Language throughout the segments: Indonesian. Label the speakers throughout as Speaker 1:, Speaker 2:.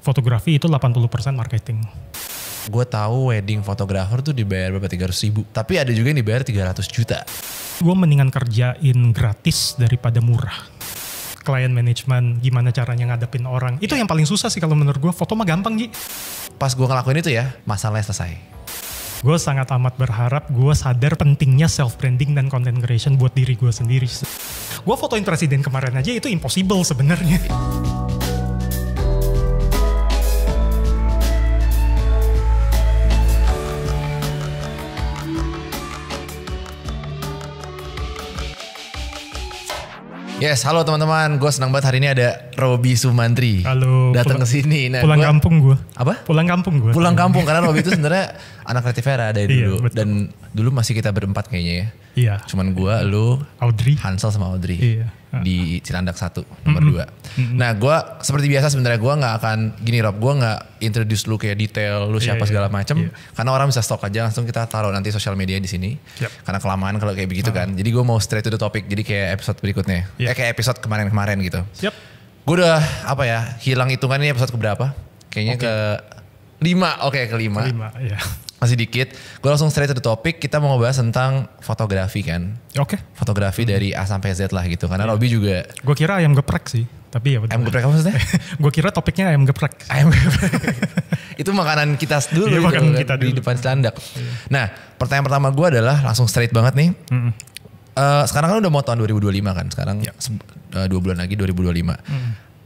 Speaker 1: fotografi itu 80% marketing.
Speaker 2: Gue tahu wedding photographer tuh dibayar berapa, 300.000. Tapi ada juga yang dibayar 300 juta.
Speaker 1: Gue mendingan kerjain gratis daripada murah. Client management, gimana caranya ngadepin orang. Itu yang paling susah sih kalau menurut gue. Foto mah gampang, Ji.
Speaker 2: Pas gue ngelakuin itu ya, masalahnya selesai.
Speaker 1: Gue sangat amat berharap gue sadar pentingnya self-branding dan content creation buat diri gue sendiri. Gue fotoin presiden kemarin aja itu impossible sebenarnya.
Speaker 2: Yes, halo teman-teman. Gue senang banget hari ini ada Robby Sumantri.
Speaker 1: Halo.
Speaker 2: Datang ke sini.
Speaker 1: Nah, pulang kampung gue.
Speaker 2: Apa?
Speaker 1: Pulang kampung gue.
Speaker 2: Pulang kampung karena Robby itu sebenarnya anak kreatif era dari dulu.
Speaker 1: Betul.
Speaker 2: Dan dulu masih kita berempat kayaknya ya.
Speaker 1: Iya.
Speaker 2: Cuman gue, lu,
Speaker 1: Audrey,
Speaker 2: Hansel sama Audrey.
Speaker 1: Iya.
Speaker 2: Di Cilandak 1, nomor 2. Nah gue seperti biasa sebenarnya gue gak akan, gini Rob, gue gak introduce lu kayak detail, lu siapa segala macem. Karena orang bisa stalk aja, langsung kita taruh nanti sosial media di sini. Karena kelamaan kalau kayak begitu kan. Jadi gue mau straight to the topic, jadi kayak episode berikutnya. Kayak episode kemarin-kemarin gitu. Gue udah hilang hitungan ini episode keberapa. Kayaknya ke-5, ke-5.
Speaker 1: Iya.
Speaker 2: Masih dikit, gue langsung straight to the topic. Kita mau ngebahas tentang fotografi kan. Fotografi dari A sampai Z lah gitu. Karena Robby juga.
Speaker 1: Gue kira ayam geprek sih. Tapi ya betul.
Speaker 2: Ayam geprek apa maksudnya?
Speaker 1: Gue kira topiknya ayam geprek.
Speaker 2: Ayam geprek. Itu makanan kita dulu.
Speaker 1: Iya, makanan kita
Speaker 2: di
Speaker 1: dulu.
Speaker 2: depan Cilandak. Nah, pertanyaan pertama gue adalah langsung straight banget nih. Sekarang kan udah mau tahun 2025 kan. Sekarang 2 bulan lagi 2025.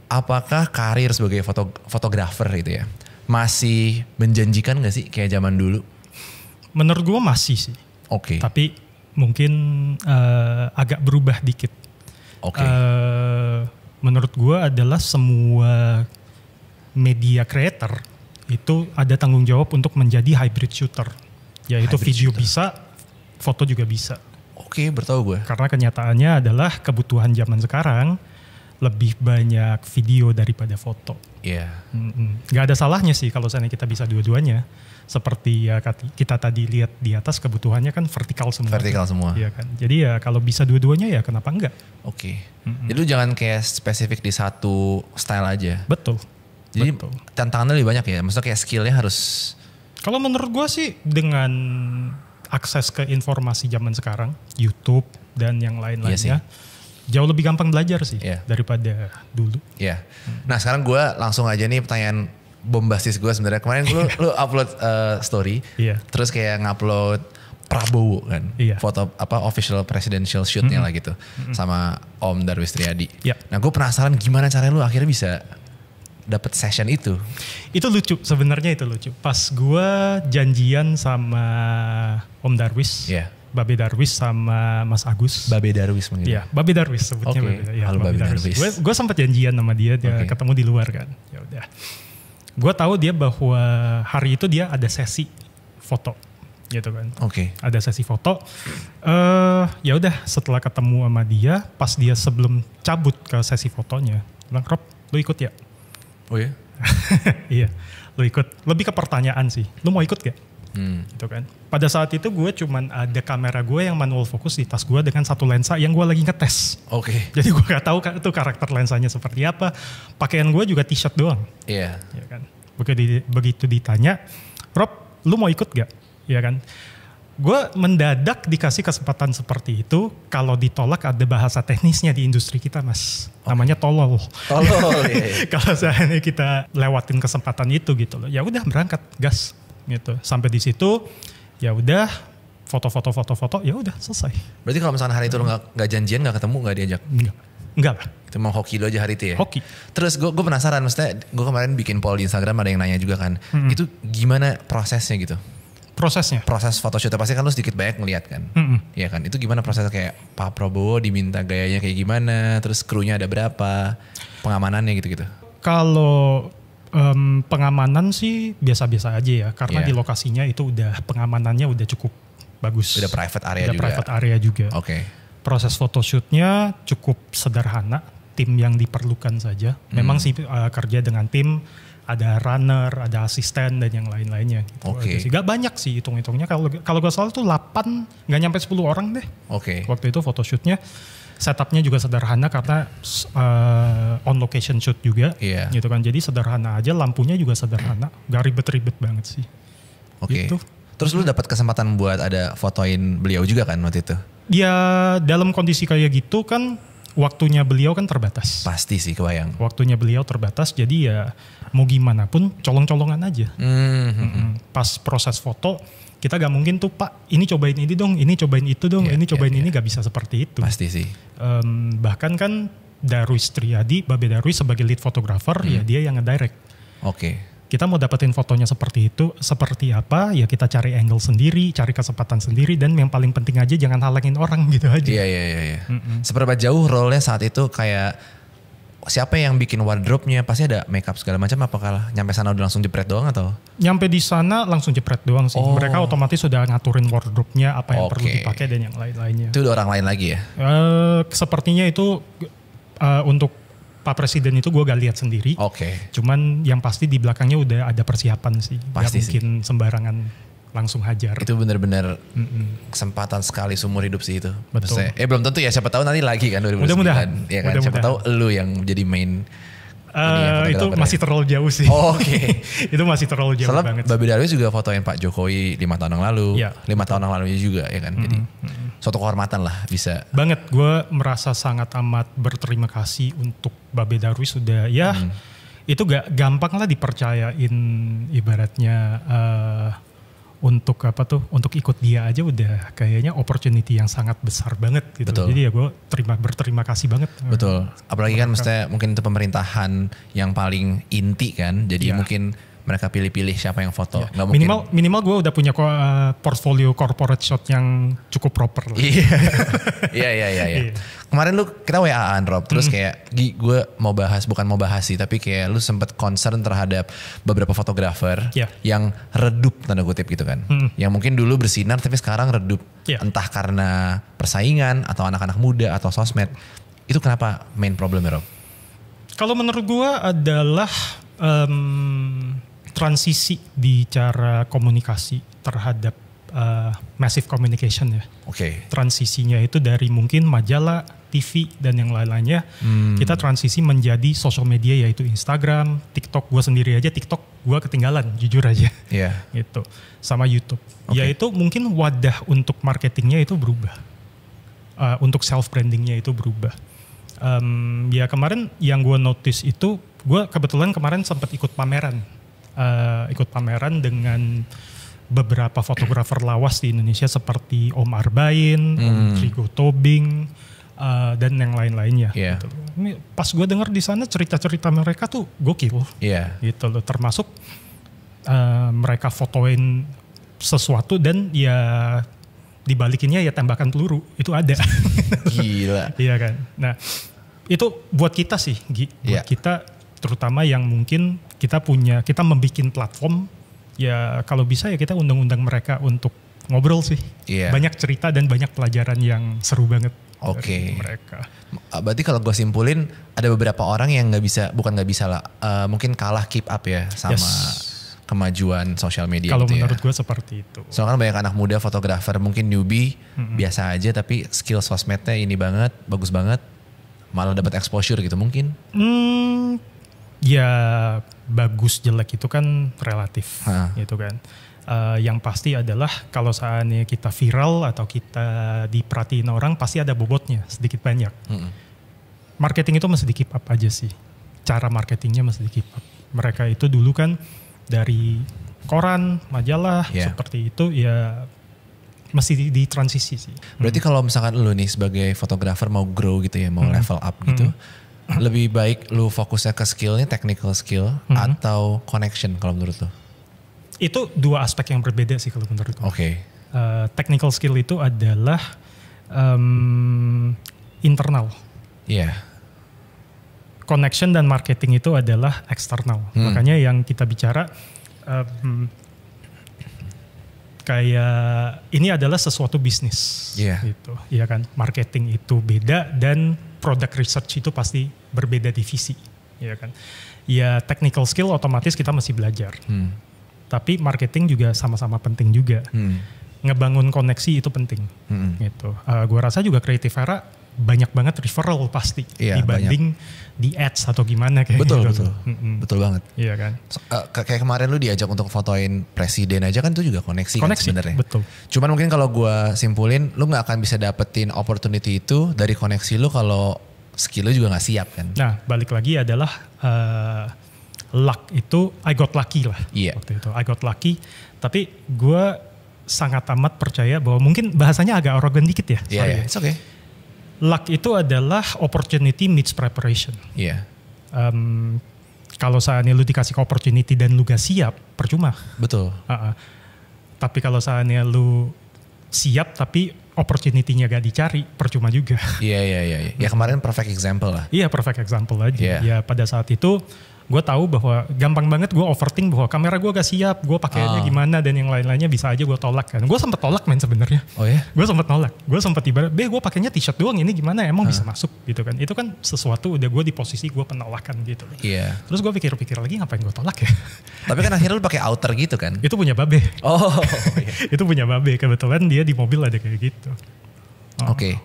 Speaker 2: Apakah karir sebagai fotografer gitu ya masih menjanjikan gak sih kayak zaman dulu?
Speaker 1: Menurut gue masih sih. Tapi mungkin agak berubah dikit. Menurut gue adalah semua media creator itu ada tanggung jawab untuk menjadi hybrid shooter. Yaitu video bisa, foto juga bisa.
Speaker 2: Bertahu gue.
Speaker 1: Karena kenyataannya adalah kebutuhan zaman sekarang lebih banyak video daripada foto. Gak ada salahnya sih kalau misalnya kita bisa dua-duanya. Seperti ya kita tadi lihat di atas, kebutuhannya kan vertikal semua. Iya kan. Jadi ya kalau bisa dua-duanya ya kenapa enggak?
Speaker 2: Jadi lu jangan kayak spesifik di satu style aja.
Speaker 1: Betul.
Speaker 2: Jadi tantangannya lebih banyak ya. Maksudnya kayak skillnya harus. Kalau
Speaker 1: menurut gue sih dengan akses ke informasi zaman sekarang, YouTube dan yang lain-lainnya. Jauh lebih gampang belajar sih daripada dulu.
Speaker 2: Nah sekarang gue langsung aja nih pertanyaan bombastis gue sebenarnya. Kemarin lu upload story, terus kayak ngupload Prabowo kan, foto official presidential shootnya lah gitu, sama Om Darwis Triadi. Nah gue penasaran gimana caranya lu akhirnya bisa dapet session itu. Itu
Speaker 1: lucu sebenarnya, itu lucu. Pas gue janjian sama Om Darwis. Babe Darwis sama Mas Agus.
Speaker 2: Babe Darwis mungkin.
Speaker 1: Iya, Babe Darwis sebutnya.
Speaker 2: Halo Babe Darwis.
Speaker 1: Gue sempat janjian sama dia, ketemu di luar kan. Ya udah. Gue tahu dia bahwa hari itu dia ada sesi foto, gitu kan. Ada sesi foto. Ya udah, setelah ketemu sama dia, pas dia sebelum cabut ke sesi fotonya, bilang, "Rob, lu ikut ya?" Iya, lu ikut. Lebih ke pertanyaan sih. Lu mau ikut gak? Gitu kan. Pada saat itu gue cuman ada kamera gue yang manual fokus di tas gue dengan satu lensa yang gue lagi ngetes. Jadi gue gak tahu itu karakter lensanya seperti apa. Pakaian gue juga t-shirt doang. Ya kan. Begitu ditanya, "Rob, lu mau ikut gak?" Ya kan. Gue mendadak dikasih kesempatan seperti itu. Kalau ditolak ada bahasa teknisnya di industri kita, Mas. Namanya tolol. Kalau seandainya kita lewatin kesempatan itu gitu loh. Ya udah, berangkat, gas. Gitu. Sampai di situ ya udah foto, ya udah selesai.
Speaker 2: Berarti kalau misalnya hari itu lo nggak janjian, nggak ketemu, nggak diajak?
Speaker 1: Enggak lah.
Speaker 2: Itu mau hoki lo aja hari itu ya?
Speaker 1: Hoki.
Speaker 2: Terus gue penasaran, maksudnya gue kemarin bikin poll di Instagram, ada yang nanya juga kan. Itu gimana prosesnya gitu? Proses photoshootnya pasti kan lo sedikit banyak ngeliat kan? Iya kan? Itu gimana prosesnya, kayak Pak Prabowo diminta gayanya kayak gimana, terus krunya ada berapa, pengamanannya gitu-gitu?
Speaker 1: Kalau pengamanan sih biasa-biasa aja ya, karena di lokasinya itu udah pengamanannya udah cukup bagus.
Speaker 2: Udah private area juga.
Speaker 1: Proses photoshootnya cukup sederhana, tim yang diperlukan saja. Memang sih kerja dengan tim, ada runner, ada asisten dan yang lain-lainnya. Gitu. Gak banyak sih hitung-hitungnya. Kalau gak salah tuh 8, gak nyampe 10 orang deh. Waktu itu photoshootnya. setupnya juga sederhana karena on location shoot juga, gitu kan. Jadi sederhana aja, lampunya juga sederhana, gak ribet-ribet banget sih.
Speaker 2: Oke. Gitu. Terus lu dapat kesempatan buat ada fotoin beliau juga kan waktu itu?
Speaker 1: Ya dalam kondisi kayak gitu kan waktunya beliau kan terbatas.
Speaker 2: Pasti sih, kebayang.
Speaker 1: Waktunya beliau terbatas, jadi ya mau gimana pun colong-colongan aja. Pas proses foto kita gak mungkin tuh Pak ini cobain ini dong, ini cobain itu dong, ini cobain ini, gak bisa seperti itu.
Speaker 2: Pasti sih.
Speaker 1: Bahkan kan Darwis Triadi, Babe Darwis sebagai lead photographer, ya dia yang ngedirect.
Speaker 2: Oke.
Speaker 1: Kita mau dapetin fotonya seperti itu, seperti apa, ya kita cari angle sendiri, cari kesempatan sendiri, dan yang paling penting aja jangan halangin orang gitu aja.
Speaker 2: Iya. Seberapa jauh role-nya saat itu kayak siapa yang bikin wardrobe-nya? Pasti ada makeup segala macam, apakah nyampe sana udah langsung jepret doang atau? Nyampe
Speaker 1: di sana langsung jepret doang sih. Mereka otomatis sudah ngaturin wardrobe-nya, apa yang perlu dipakai dan yang lain-lainnya.
Speaker 2: Itu udah orang lain lagi ya?
Speaker 1: Sepertinya itu untuk Pak Presiden itu gue gak lihat sendiri. Cuman yang pasti di belakangnya udah ada persiapan sih.
Speaker 2: Pasti
Speaker 1: gak mungkin sembarangan langsung hajar.
Speaker 2: Itu benar-benar kesempatan sekali seumur hidup sih itu.
Speaker 1: Betul.
Speaker 2: Maksudnya, belum tentu ya, siapa tahu nanti lagi kan 2009.
Speaker 1: Mudah-mudahan.
Speaker 2: Ya kan, siapa tahu lu yang jadi main.
Speaker 1: Itu masih terlalu jauh sih. Itu masih terlalu jauh banget.
Speaker 2: Babe Darwis juga fotoin Pak Jokowi 5 tahun yang lalu. 5 tahun yang lalu juga ya kan. Jadi suatu kehormatan lah bisa.
Speaker 1: Banget, gue merasa sangat amat berterima kasih untuk Babe Darwis sudah itu gak gampang lah dipercayain ibaratnya untuk untuk ikut dia aja udah kayaknya opportunity yang sangat besar banget gitu.
Speaker 2: Betul.
Speaker 1: Jadi ya gue berterima kasih banget.
Speaker 2: Betul. Apalagi kan maksudnya mungkin itu pemerintahan yang paling inti kan. Jadi mungkin mereka pilih-pilih siapa yang foto. Nggak mungkin.
Speaker 1: Minimal gue udah punya portfolio corporate shot yang cukup proper lah.
Speaker 2: Iya. Kemarin kita WA-an Rob, terus kayak gue bukan mau bahas sih, tapi kayak lu sempet concern terhadap beberapa fotografer yang redup tanda kutip gitu kan. Yang mungkin dulu bersinar tapi sekarang redup. Entah karena persaingan atau anak-anak muda atau sosmed. Itu kenapa main problemnya Rob?
Speaker 1: Kalau menurut gue adalah transisi di cara komunikasi terhadap massive communication ya. Transisinya itu dari mungkin majalah, TV dan yang lain-lainnya, kita transisi menjadi social media yaitu Instagram, TikTok. Gue sendiri aja TikTok gue ketinggalan, jujur aja. Gitu. Sama YouTube. Yaitu mungkin wadah untuk marketingnya itu berubah, untuk self brandingnya itu berubah. Ya kemarin yang gue notice itu, gue kebetulan kemarin sempat ikut pameran dengan beberapa fotografer lawas di Indonesia seperti Om Arbain, Om Trigo Tobing, dan yang lain-lainnya. Gitu. Pas gue dengar di sana cerita-cerita mereka tuh gokil, gitu loh. Termasuk mereka fotoin sesuatu dan ya dibalikinnya ya tembakan peluru itu ada.
Speaker 2: Gila.
Speaker 1: Iya kan. Nah itu buat kita sih, buat kita terutama yang mungkin kita membikin platform. Ya kalau bisa ya kita undang-undang mereka untuk ngobrol sih. Banyak cerita dan banyak pelajaran yang seru banget dari mereka.
Speaker 2: Berarti kalau gue simpulin ada beberapa orang yang mungkin kalah keep up ya sama kemajuan sosial media.
Speaker 1: Kalau menurut gue seperti itu.
Speaker 2: Soalnya kan banyak anak muda fotografer mungkin newbie biasa aja tapi skill sosmednya ini banget, bagus banget, malah dapat exposure gitu mungkin.
Speaker 1: Ya bagus jelek itu kan relatif gitu kan. Yang pasti adalah kalau saatnya kita viral atau kita diperhatiin orang pasti ada bobotnya sedikit banyak. Marketing itu masih di keep up aja sih. Cara marketingnya masih di keep up. Mereka itu dulu kan dari koran, majalah seperti itu ya masih di transisi sih.
Speaker 2: Berarti kalau misalkan lu nih sebagai fotografer mau grow gitu ya, mau level up gitu. Lebih baik lu fokusnya ke skillnya, technical skill atau connection kalau menurut lu?
Speaker 1: Itu dua aspek yang berbeda sih kalau menurut gue. Technical skill itu adalah internal. Connection dan marketing itu adalah eksternal. Makanya yang kita bicara kayak ini adalah sesuatu bisnis. Gitu. Iya kan? Marketing itu beda dan product research itu pasti berbeda divisi, ya kan. Ya technical skill otomatis kita masih belajar. Tapi marketing juga sama-sama penting juga. Ngebangun koneksi itu penting. Gitu. Gua rasa juga Creative Era banyak banget referral pasti dibanding di ads atau gimana kayak
Speaker 2: betul,
Speaker 1: gitu.
Speaker 2: Betul banget.
Speaker 1: Iya kan.
Speaker 2: Kayak kemarin lu diajak untuk fotoin presiden aja kan itu juga koneksi kan sebenarnya.
Speaker 1: Betul.
Speaker 2: Cuman mungkin kalau gue simpulin, lu nggak akan bisa dapetin opportunity itu dari koneksi lu kalau skill lu juga nggak siap kan.
Speaker 1: Nah balik lagi adalah luck itu I got lucky lah.
Speaker 2: Iya.
Speaker 1: Waktu itu I got lucky. Tapi gue sangat amat percaya bahwa mungkin bahasanya agak arogan dikit ya.
Speaker 2: Iya, it's okay.
Speaker 1: Luck itu adalah opportunity meets preparation.
Speaker 2: Iya.
Speaker 1: Kalau seandainya lu dikasih opportunity dan lu gak siap, percuma.
Speaker 2: Betul.
Speaker 1: Tapi kalau seandainya lu siap tapi opportunity-nya gak dicari, percuma juga.
Speaker 2: Iya. Ya kemarin perfect example lah.
Speaker 1: Iya perfect example aja.
Speaker 2: Yeah.
Speaker 1: Ya pada saat itu gue tahu bahwa gampang banget gue overthink bahwa kamera gue gak siap, gue pakainya gimana dan yang lain-lainnya bisa aja gue tolak kan. Gue sempet tolak sebenarnya.
Speaker 2: Oh ya?
Speaker 1: Gue sempet nolak. Gue sempet ibarat, gue pakainya t-shirt doang ini gimana emang bisa masuk gitu kan. Itu kan sesuatu udah gue di posisi gue penolakan gitu.
Speaker 2: Iya.
Speaker 1: Terus gue pikir-pikir lagi ngapain gue tolak ya.
Speaker 2: Tapi kan akhirnya lu pakai outer gitu kan?
Speaker 1: Itu punya Babe.
Speaker 2: Oh iya.
Speaker 1: Itu punya Babe, kebetulan dia di mobil ada kayak gitu.
Speaker 2: Oke.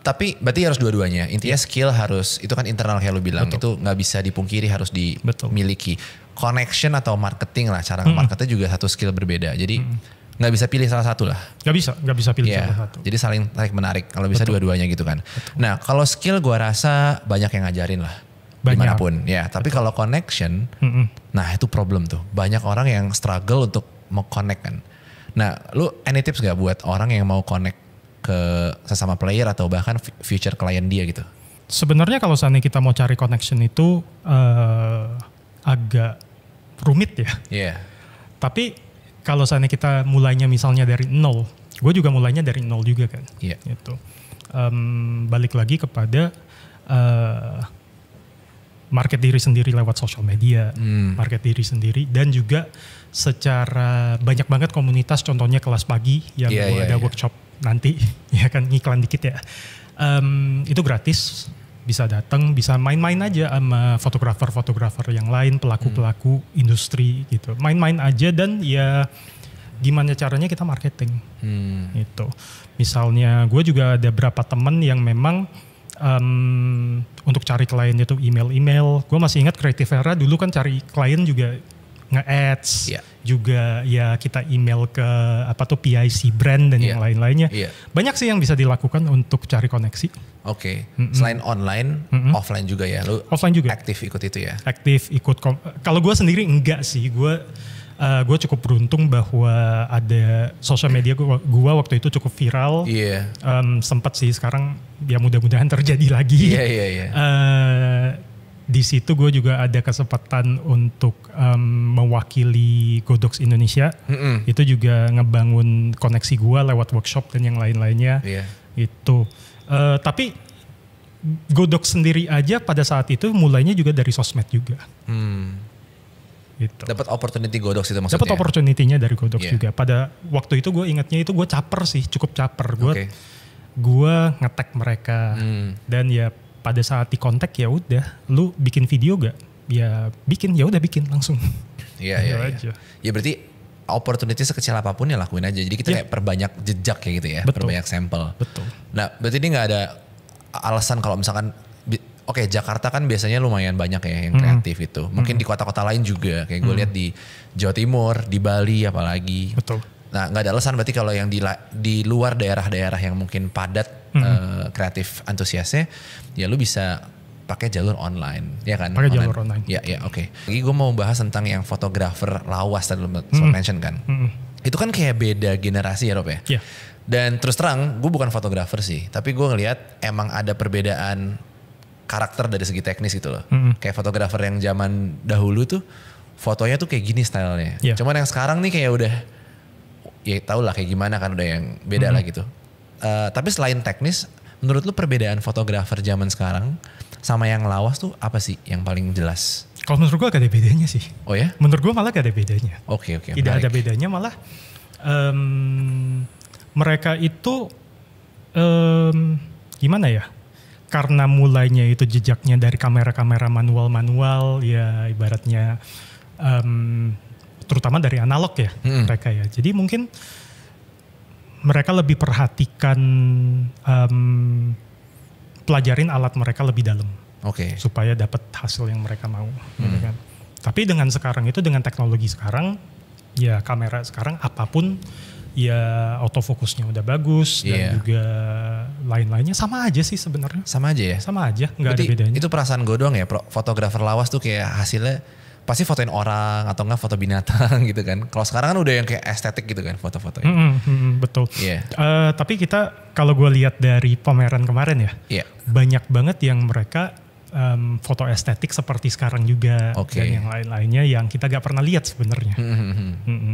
Speaker 2: Tapi berarti harus dua-duanya. Intinya skill harus, itu kan internal kayak lu bilang. Betul. Itu gak bisa dipungkiri, harus dimiliki. Connection atau marketing lah, cara marketnya juga satu skill berbeda. Jadi gak bisa pilih salah satu lah.
Speaker 1: Gak bisa pilih salah satu.
Speaker 2: Jadi saling tarik menarik, kalau bisa dua-duanya gitu kan. Betul. Nah kalau skill gue rasa banyak yang ngajarin lah. Dimanapun. Ya, tapi kalau connection, nah itu problem tuh. Banyak orang yang struggle untuk mau connect kan. Nah lu any tips gak buat orang yang mau connect ke sesama player atau bahkan future klien dia gitu?
Speaker 1: Sebenarnya kalau seandainya kita mau cari connection itu agak rumit ya.
Speaker 2: Iya.
Speaker 1: Tapi kalau seandainya kita mulainya misalnya dari nol, gue juga mulainya dari nol juga kan.
Speaker 2: Iya.
Speaker 1: Gitu. Balik lagi kepada market diri sendiri lewat social media, market diri sendiri dan juga secara banyak banget komunitas, contohnya kelas pagi yang ada workshop nanti, ya kan ngiklan dikit ya. Itu gratis, bisa datang, bisa main-main aja sama fotografer-fotografer yang lain, pelaku-pelaku industri gitu. Main-main aja dan ya gimana caranya kita marketing gitu. Misalnya gue juga ada berapa temen yang memang untuk cari klien itu email-email. Gue masih ingat Creative Era dulu kan cari klien juga nge-ads, juga ya kita email ke PIC brand dan yang lain-lainnya. Banyak sih yang bisa dilakukan untuk cari koneksi.
Speaker 2: Oke. Selain online, offline juga ya. Lu
Speaker 1: offline juga.
Speaker 2: Aktif ikut itu ya?
Speaker 1: Aktif ikut. Kalau gue sendiri enggak sih. Gue cukup beruntung bahwa ada sosial media gue waktu itu cukup viral. Sempat sih, sekarang ya mudah-mudahan terjadi lagi. Di situ gue juga ada kesempatan untuk mewakili Godox Indonesia. Itu juga ngebangun koneksi gue lewat workshop dan yang lain-lainnya. Itu. Tapi Godox sendiri aja pada saat itu mulainya juga dari sosmed juga. Gitu.
Speaker 2: Dapat opportunity Godox itu maksudnya?
Speaker 1: Dapat opportunity-nya dari Godox juga. Pada waktu itu gue ingatnya itu gue caper sih, cukup caper. Gue nge-tag mereka dan ya pada saat di kontak ya udah, lu bikin video gak? Ya bikin, ya udah bikin langsung.
Speaker 2: Iya. Ya berarti opportunity sekecil apapun ya lakuin aja. Jadi kita kayak perbanyak jejak kayak gitu ya, perbanyak sampel.
Speaker 1: Betul.
Speaker 2: Nah berarti ini nggak ada alasan kalau misalkan, oke, Jakarta kan biasanya lumayan banyak ya yang kreatif itu. Mungkin di kota-kota lain juga, kayak gue lihat di Jawa Timur, di Bali apalagi.
Speaker 1: Betul.
Speaker 2: Nah nggak ada alasan berarti kalau yang di luar daerah-daerah yang mungkin padat kreatif antusiasnya, ya lu bisa pakai jalur online, ya kan?
Speaker 1: Pakai jalur online.
Speaker 2: Ya, oke. Lagi gue mau bahas tentang yang fotografer lawas tadi lu mention kan. Itu kan kayak beda generasi ya Rob ya? Dan terus terang, gue bukan fotografer sih, tapi gue ngelihat emang ada perbedaan karakter dari segi teknis gitu loh. Kayak fotografer yang zaman dahulu tuh, fotonya tuh kayak gini stylenya. Cuman yang sekarang nih kayak udah, ya tau lah kayak gimana kan, udah yang beda lah gitu. Tapi selain teknis, menurut lu perbedaan fotografer zaman sekarang sama yang lawas tuh apa sih yang paling jelas?
Speaker 1: Kalau menurut gue gak ada bedanya sih.
Speaker 2: Oh ya?
Speaker 1: Menurut gue malah gak ada bedanya.
Speaker 2: Oke.
Speaker 1: Tidak ada bedanya, malah mereka itu gimana ya? Karena mulainya itu jejaknya dari kamera-kamera manual ya ibaratnya terutama dari analog ya mereka ya. Jadi mungkin mereka lebih perhatikan pelajarin alat mereka lebih dalam. Supaya dapat hasil yang mereka mau. Gitu kan. Tapi dengan sekarang itu, dengan teknologi sekarang, ya kamera sekarang apapun, ya autofokusnya udah bagus dan juga lain-lainnya sama aja sih sebenarnya.
Speaker 2: Sama aja ya?
Speaker 1: Sama aja, nggak ada bedanya.
Speaker 2: Itu perasaan gue doang ya, fotografer lawas tuh kayak hasilnya pasti fotoin orang atau enggak foto binatang gitu kan. Kalau sekarang kan udah yang kayak estetik gitu kan foto-fotonya.
Speaker 1: Betul. Tapi kita kalau gue lihat dari pameran kemarin ya, banyak banget yang mereka foto estetik seperti sekarang juga dan yang lain-lainnya yang kita gak pernah lihat sebenarnya.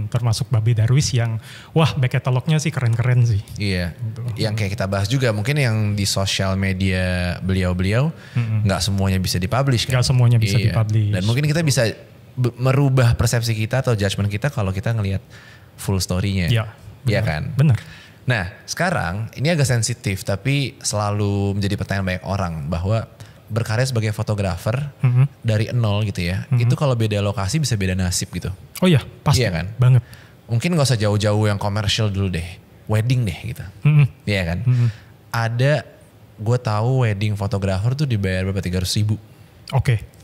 Speaker 1: Termasuk Babe Darwis yang wah back catalognya sih keren-keren sih.
Speaker 2: Iya. Gitu. Yang kayak kita bahas juga mungkin yang di sosial media beliau-beliau gak semuanya bisa dipublish kan.
Speaker 1: Gak semuanya bisa dipublish.
Speaker 2: Dan mungkin kita bisa merubah persepsi kita atau judgement kita kalau kita ngelihat full story-nya. Iya kan?
Speaker 1: Benar.
Speaker 2: Nah sekarang ini agak sensitif tapi selalu menjadi pertanyaan banyak orang bahwa berkarya sebagai fotografer dari nol gitu ya, itu kalau beda lokasi bisa beda nasib gitu.
Speaker 1: Oh iya, pasti.
Speaker 2: Iya kan?
Speaker 1: Banget.
Speaker 2: Mungkin gak usah jauh-jauh yang komersial dulu deh, wedding deh gitu. Iya kan? Ada, gue tahu wedding fotografer tuh dibayar berapa, 300.000.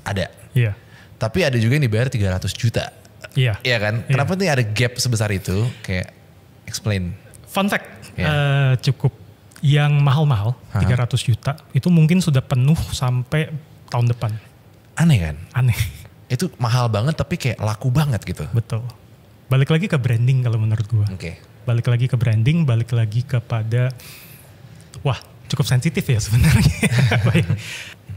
Speaker 2: Ada.
Speaker 1: Iya.
Speaker 2: Tapi ada juga yang dibayar 300 juta.
Speaker 1: Iya.
Speaker 2: Iya kan? Kenapa nih ada gap sebesar itu? Kayak explain.
Speaker 1: Fun fact, cukup. Yang mahal-mahal 300 juta itu mungkin sudah penuh sampai tahun depan.
Speaker 2: Aneh kan?
Speaker 1: Aneh.
Speaker 2: Itu mahal banget tapi kayak laku banget gitu.
Speaker 1: Betul. Balik lagi ke branding kalau menurut gue. Balik lagi ke branding, balik lagi kepada, wah cukup sensitif ya sebenarnya.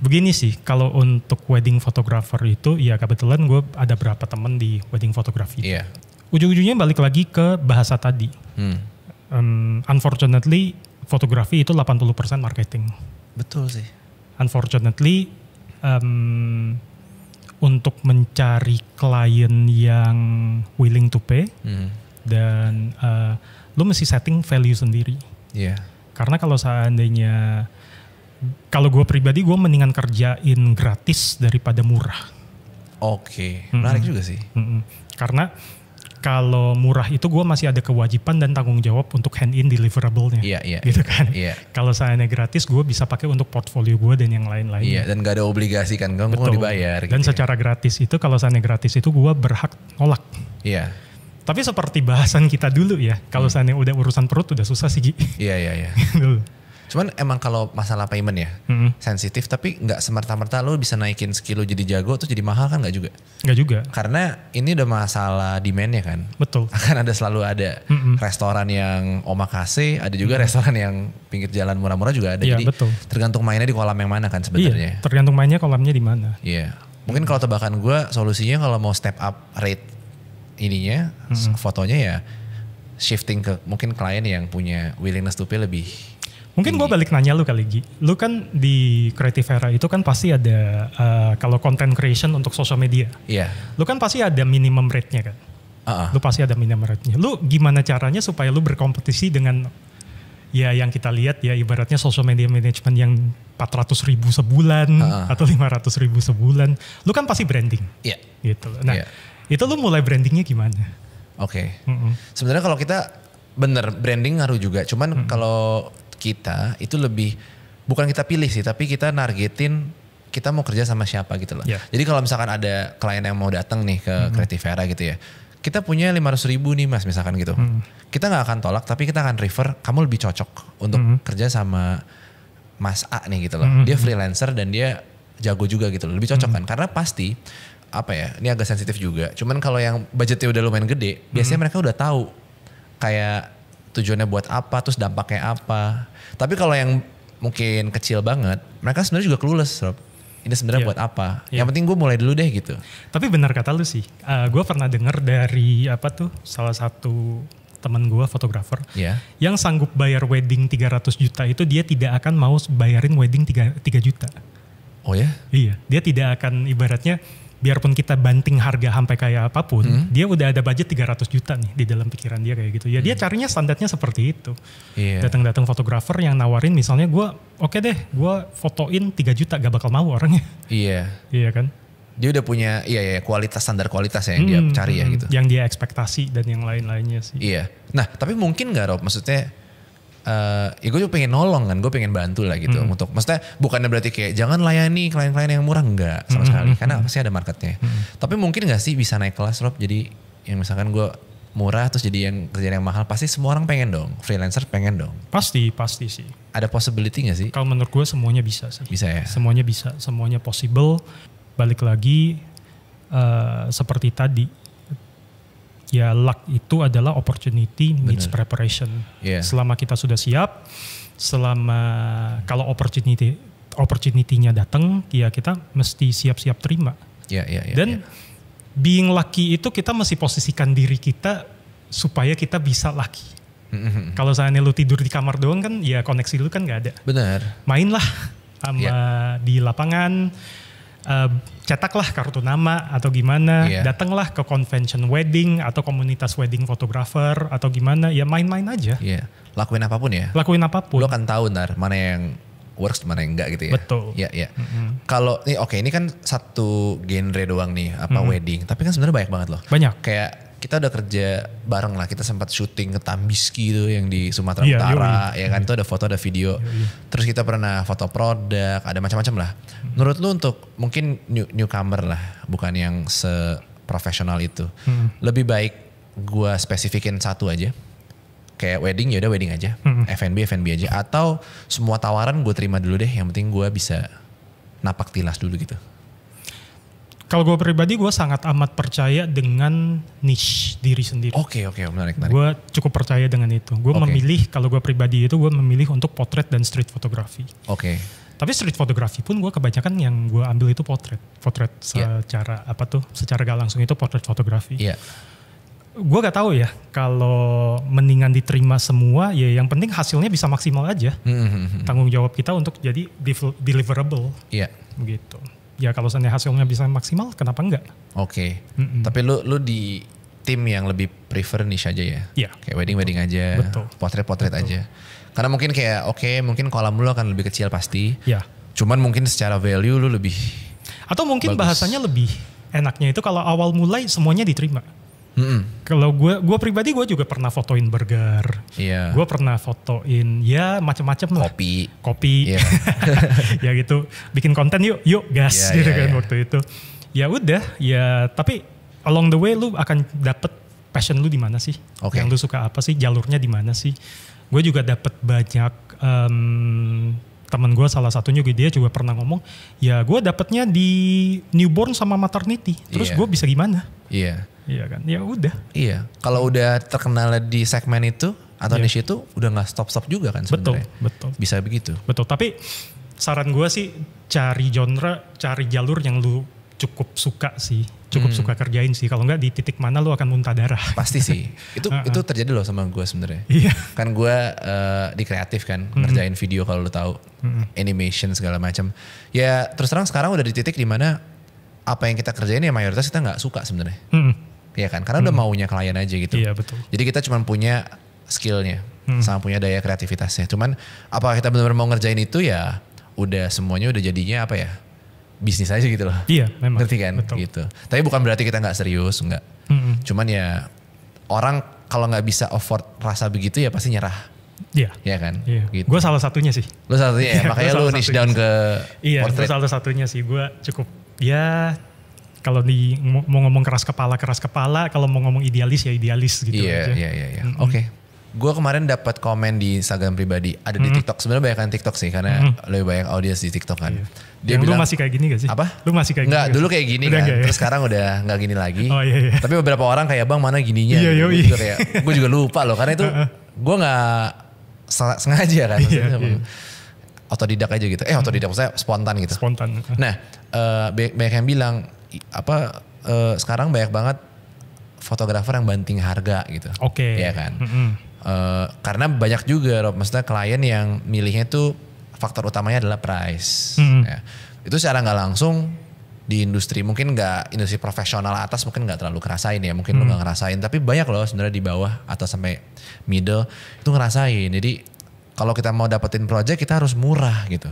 Speaker 1: Begini sih, kalau untuk wedding photographer itu ya kebetulan gue ada berapa temen di wedding photography. Ujung-ujungnya balik lagi ke bahasa tadi. Unfortunately, fotografi itu 80% marketing.
Speaker 2: Betul sih.
Speaker 1: Unfortunately, untuk mencari klien yang willing to pay, dan lu mesti setting value sendiri. Karena kalau seandainya, kalau gue pribadi gue mendingan kerjain gratis daripada murah.
Speaker 2: Menarik juga sih.
Speaker 1: Karena kalau murah itu gue masih ada kewajiban dan tanggung jawab untuk hand in deliverable-nya. Gitu kan. Kalau seandainya gratis gue bisa pakai untuk portfolio gue dan yang lain-lain.
Speaker 2: Dan gak ada obligasi kan, gue mau dibayar.
Speaker 1: Dan
Speaker 2: gitu
Speaker 1: secara gratis itu, kalau seandainya gratis itu gue berhak nolak. Tapi seperti bahasan kita dulu ya, kalau seandainya udah urusan perut udah susah sih Gi. Cuman
Speaker 2: emang kalau masalah payment ya, sensitif tapi gak semerta-merta lo bisa naikin skill lo jadi jago terus jadi mahal kan gak juga?
Speaker 1: Gak juga.
Speaker 2: Karena ini udah masalah demand-nya kan.
Speaker 1: Betul.
Speaker 2: Akan selalu ada restoran yang omakase, ada juga restoran yang pinggir jalan murah-murah juga ada. Jadi
Speaker 1: betul.
Speaker 2: Tergantung mainnya di kolam yang mana kan sebenarnya.
Speaker 1: Tergantung mainnya kolamnya di mana.
Speaker 2: Mungkin kalau tebakan gue solusinya kalau mau step up rate ininya, fotonya ya shifting ke mungkin klien yang punya willingness to pay lebih.
Speaker 1: Mungkin gue balik nanya lu kali Gi. Lu kan di Creative Era itu kan pasti ada, kalau content creation untuk social media. Lu kan pasti ada minimum rate-nya kan. Lu pasti ada minimum rate-nya. Lu gimana caranya supaya lu berkompetisi dengan ya yang kita lihat ya ibaratnya social media management yang 400.000 sebulan atau 500.000 sebulan. Lu kan pasti branding. Gitu. Nah itu lu mulai brandingnya gimana?
Speaker 2: Sebenarnya kalau kita bener branding ngaruh juga. Cuman kalau kita itu lebih bukan kita pilih sih, tapi kita nargetin kita mau kerja sama siapa gitu loh. Jadi kalau misalkan ada klien yang mau datang nih ke Creative Era gitu ya, kita punya 500.000 nih mas misalkan gitu, kita nggak akan tolak tapi kita akan refer kamu lebih cocok untuk kerja sama Mas A nih gitu loh. Dia freelancer dan dia jago juga gitu loh, lebih cocok kan karena pasti apa ya, ini agak sensitif juga. Cuman kalau yang budgetnya udah lumayan gede, biasanya mereka udah tahu kayak tujuannya buat apa, terus dampaknya apa. Tapi kalau yang mungkin kecil banget, mereka sebenarnya juga clueless, Rob. Ini sebenarnya buat apa? Yang penting gue mulai dulu deh gitu.
Speaker 1: Tapi benar kata lu sih. Gue pernah dengar dari salah satu teman gue fotografer yang sanggup bayar wedding 300 juta itu dia tidak akan mau bayarin wedding 3 juta.
Speaker 2: Oh ya?
Speaker 1: Iya, dia tidak akan ibaratnya biarpun kita banting harga sampai kayak apapun, dia udah ada budget 300 juta nih di dalam pikiran dia kayak gitu. Ya dia carinya standarnya seperti itu. Datang-datang fotografer yang nawarin misalnya gue, oke deh gue fotoin 3 juta gak bakal mau orangnya. Iya kan?
Speaker 2: Dia udah punya kualitas, standar kualitas yang dia cari ya gitu.
Speaker 1: Yang dia ekspektasi dan yang lain-lainnya sih.
Speaker 2: Iya. Nah tapi mungkin gak Rob, maksudnya ya gue juga pengen nolong kan, gue pengen bantu lah gitu. Untuk, maksudnya bukannya berarti kayak jangan layani klien-klien yang murah, enggak sama sekali. Karena pasti ada marketnya. Tapi mungkin gak sih bisa naik kelas Rob, jadi yang misalkan gue murah terus jadi yang kerjaan yang mahal, pasti semua orang pengen dong. Freelancer pengen dong.
Speaker 1: Pasti sih.
Speaker 2: Ada possibility gak sih?
Speaker 1: Kalau menurut gue semuanya bisa sih.
Speaker 2: Bisa ya?
Speaker 1: Semuanya bisa, semuanya possible. Balik lagi seperti tadi, ya luck itu adalah opportunity meets preparation. Yeah. Selama kita sudah siap, kalau opportunity-nya datang, ya kita mesti siap-siap terima. Dan being lucky itu kita mesti posisikan diri kita supaya kita bisa lucky. Kalau seandainya lu tidur di kamar doang kan, ya koneksi lu kan nggak ada.
Speaker 2: Benar.
Speaker 1: Mainlah di lapangan. Cetaklah kartu nama atau gimana, datanglah ke convention wedding atau komunitas wedding photographer atau gimana, ya main-main aja.
Speaker 2: Lakuin apapun ya.
Speaker 1: Lakuin apapun.
Speaker 2: Lo akan tahu ntar mana yang works, mana yang enggak gitu ya.
Speaker 1: Betul. Kalau
Speaker 2: ini kan satu genre doang nih, wedding, tapi kan sebenarnya banyak banget loh.
Speaker 1: Banyak.
Speaker 2: Kayak kita udah kerja bareng lah, kita sempat syuting ke Tambiski itu yang di Sumatera Utara, ya kan, itu ada foto, ada video. Terus kita pernah foto produk, ada macam-macam lah. Menurut lu untuk mungkin newcomer lah, bukan yang seprofesional itu, lebih baik gua spesifikin satu aja, kayak wedding ya udah wedding aja, F&B aja, atau semua tawaran gue terima dulu deh, yang penting gue bisa napak tilas dulu gitu.
Speaker 1: Kalau gue pribadi, gue sangat amat percaya dengan niche diri sendiri.
Speaker 2: Oke, menarik.
Speaker 1: Gue cukup percaya dengan itu. Gue memilih, kalau gue pribadi itu gue memilih untuk potret dan street photography. Tapi street photography pun gue kebanyakan yang gue ambil itu potret. Potret secara gak langsung itu potret fotografi. Gue gak tahu ya, kalau mendingan diterima semua, ya yang penting hasilnya bisa maksimal aja. Tanggung jawab kita untuk jadi deliverable. Begitu. Ya kalau seandainya hasilnya bisa maksimal, kenapa enggak? Tapi lu di tim yang lebih prefer niche aja ya? Kayak wedding aja, potret aja. Karena mungkin kayak mungkin kolam lu akan lebih kecil pasti. Cuman mungkin secara value lu lebih atau mungkin bagus. Bahasanya lebih enaknya itu kalau awal mulai semuanya diterima. Kalau gue pribadi, gue juga pernah fotoin burger, gue pernah fotoin ya macam-macam lah, kopi, ya gitu, bikin konten yuk gas gitu kan waktu itu. Ya udah, ya tapi along the way lu akan dapet passion lu di mana sih, yang lu suka apa sih, jalurnya di mana sih. Gue juga dapet banyak temen gue, salah satunya dia juga pernah ngomong, ya gue dapetnya di newborn sama maternity, terus gue bisa gimana? Iya kan, ya udah.
Speaker 2: Kalau udah terkenal di segmen itu atau niche itu, udah nggak stop juga kan sebenarnya.
Speaker 1: Betul.
Speaker 2: Bisa begitu.
Speaker 1: Betul. Tapi saran gue sih cari genre, cari jalur yang lu cukup suka sih, suka kerjain sih. Kalau nggak di titik mana lu akan muntah darah.
Speaker 2: Pasti sih. Itu terjadi loh sama gue sebenarnya. Kan gue di kreatif kan, ngerjain video kalau lu tahu, animation segala macam. Ya terus terang sekarang udah di titik dimana apa yang kita kerjain ya mayoritas kita nggak suka sebenarnya. Iya kan, karena udah maunya klien aja gitu.
Speaker 1: Iya betul.
Speaker 2: Jadi kita cuma punya skillnya, sama punya daya kreativitasnya. Cuman apakah kita benar-benar mau ngerjain itu, ya udah semuanya udah jadinya apa ya, bisnis aja gitu loh.
Speaker 1: Iya memang.
Speaker 2: Ngerti kan?
Speaker 1: Betul.
Speaker 2: Gitu. Tapi bukan berarti kita nggak serius, enggak. Cuman ya orang kalau nggak bisa afford rasa begitu ya pasti nyerah. Iya kan?
Speaker 1: Gitu. Gue salah satunya sih.
Speaker 2: Lu salah satunya ya? Makanya lu niche down ke
Speaker 1: Gue
Speaker 2: portrait.
Speaker 1: salah satunya sih. Gue cukup ya, kalau mau ngomong keras kepala, kalau mau ngomong idealis ya idealis gitu aja.
Speaker 2: Iya. Oke. Gue kemarin dapat komen di Instagram pribadi, ada di TikTok. Sebenarnya banyak kan TikTok sih, karena lebih banyak audiens di TikTok kan. Dia bilang,
Speaker 1: lu masih kayak gini gak sih?
Speaker 2: Apa?
Speaker 1: Lu masih kayak gini?
Speaker 2: Enggak, dulu kayak gini kan. Terus sekarang udah gak gini lagi. Tapi beberapa orang kayak, bang mana gininya? Gue juga lupa loh, karena itu gue gak sengaja kan. Otodidak aja gitu. Otodidak maksudnya spontan gitu. Nah, banyak yang bilang sekarang banyak banget fotografer yang banting harga gitu. Iya kan. Karena banyak juga Rob, maksudnya klien yang milihnya tuh faktor utamanya adalah price. Ya. Itu secara nggak langsung di industri, mungkin nggak industri profesional atas mungkin nggak terlalu ngerasain ya, mungkin lu nggak ngerasain, tapi banyak loh sebenarnya di bawah atau sampai middle itu ngerasain. Jadi kalau kita mau dapetin project kita harus murah gitu.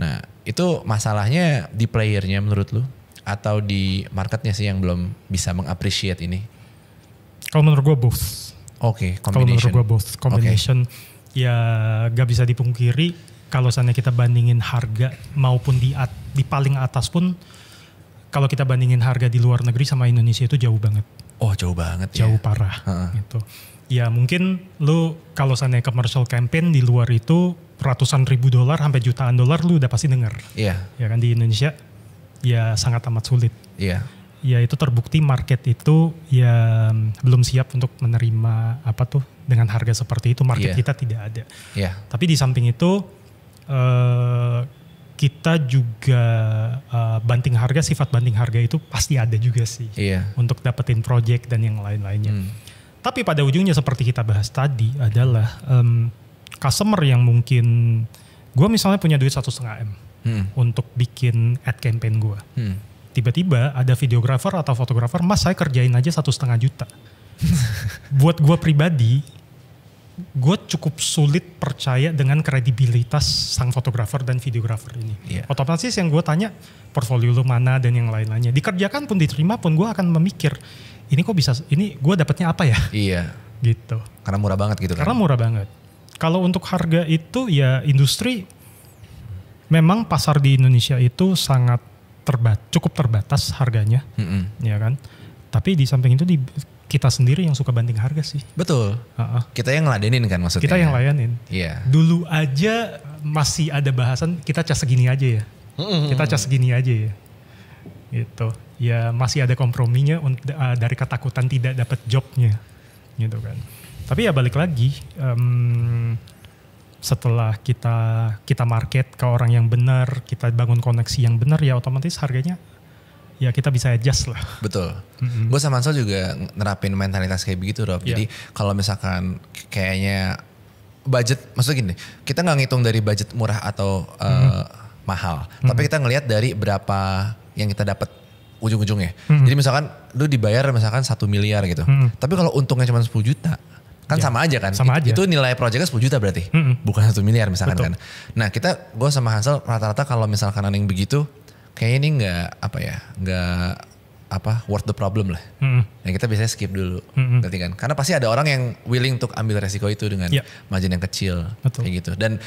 Speaker 2: Nah itu masalahnya di playernya menurut lu. atau di marketnya sih yang belum bisa meng-appreciate ini?
Speaker 1: Kalau menurut gue both.
Speaker 2: Oke,
Speaker 1: kalau menurut gue both. Combination ya gak bisa dipungkiri kalau seandainya kita bandingin harga maupun di paling atas pun, kalau kita bandingin harga di luar negeri sama Indonesia itu jauh banget.
Speaker 2: Oh jauh banget
Speaker 1: jauh parah gitu. Ya mungkin lu kalau seandainya commercial campaign di luar itu ratusan ribu dolar sampai jutaan dolar lu udah pasti denger.
Speaker 2: Iya.
Speaker 1: Ya kan di Indonesia ya sangat amat sulit.
Speaker 2: Iya.
Speaker 1: Ya itu terbukti market itu ya belum siap untuk menerima apa tuh dengan harga seperti itu, market kita tidak ada.
Speaker 2: Iya.
Speaker 1: Tapi di samping itu kita juga banting harga, sifat banting harga itu pasti ada juga sih.
Speaker 2: Iya.
Speaker 1: Untuk dapetin project dan yang lain-lainnya. Tapi pada ujungnya seperti kita bahas tadi adalah customer yang mungkin gue misalnya punya duit 1,5 M untuk bikin ad campaign gue. Tiba-tiba ada videographer atau fotografer, mas saya kerjain aja 1,5 juta. Buat gue pribadi, gue cukup sulit percaya dengan kredibilitas sang fotografer dan videographer ini. Otomatis yang gue tanya, portfolio lu mana dan yang lain-lainnya. Dikerjakan pun diterima pun gue akan memikir, ini kok bisa, ini gue dapatnya apa ya? Iya. Gitu.
Speaker 2: Karena murah banget gitu kan?
Speaker 1: Karena murah banget. Kalau untuk harga itu ya industri, memang pasar di Indonesia itu sangat cukup terbatas harganya, ya kan. Tapi di samping itu kita sendiri yang suka banting harga sih.
Speaker 2: Betul. Kita yang ngeladenin kan maksudnya.
Speaker 1: Kita yang layanin.
Speaker 2: Iya.
Speaker 1: Dulu aja masih ada bahasan kita cas segini aja ya. Kita cas segini aja ya. Gitu. Ya masih ada komprominya dari ketakutan tidak dapat jobnya, gitu kan. Tapi ya balik lagi. Setelah kita market ke orang yang benar, kita bangun koneksi yang benar, ya otomatis harganya ya kita bisa adjust lah.
Speaker 2: Betul. Gue sama Ansel juga nerapin mentalitas kayak begitu Rob. Jadi kalau misalkan kayaknya budget, maksudnya gini, kita gak ngitung dari budget murah atau mahal. Tapi kita ngelihat dari berapa yang kita dapat ujung-ujungnya. Jadi misalkan lu dibayar misalkan 1 miliar gitu. Tapi kalau untungnya cuma 10 juta. Kan sama aja kan,
Speaker 1: sama aja.
Speaker 2: Itu nilai proyeknya 10 juta berarti, bukan 1 miliar misalkan. Betul. Kan. Nah gue sama Hansel rata-rata kalau misalkan ada yang begitu, kayaknya ini nggak worth the problem lah. Nah kita biasanya skip dulu, berarti kan, karena pasti ada orang yang willing untuk ambil resiko itu dengan margin yang kecil, kayak gitu. Dan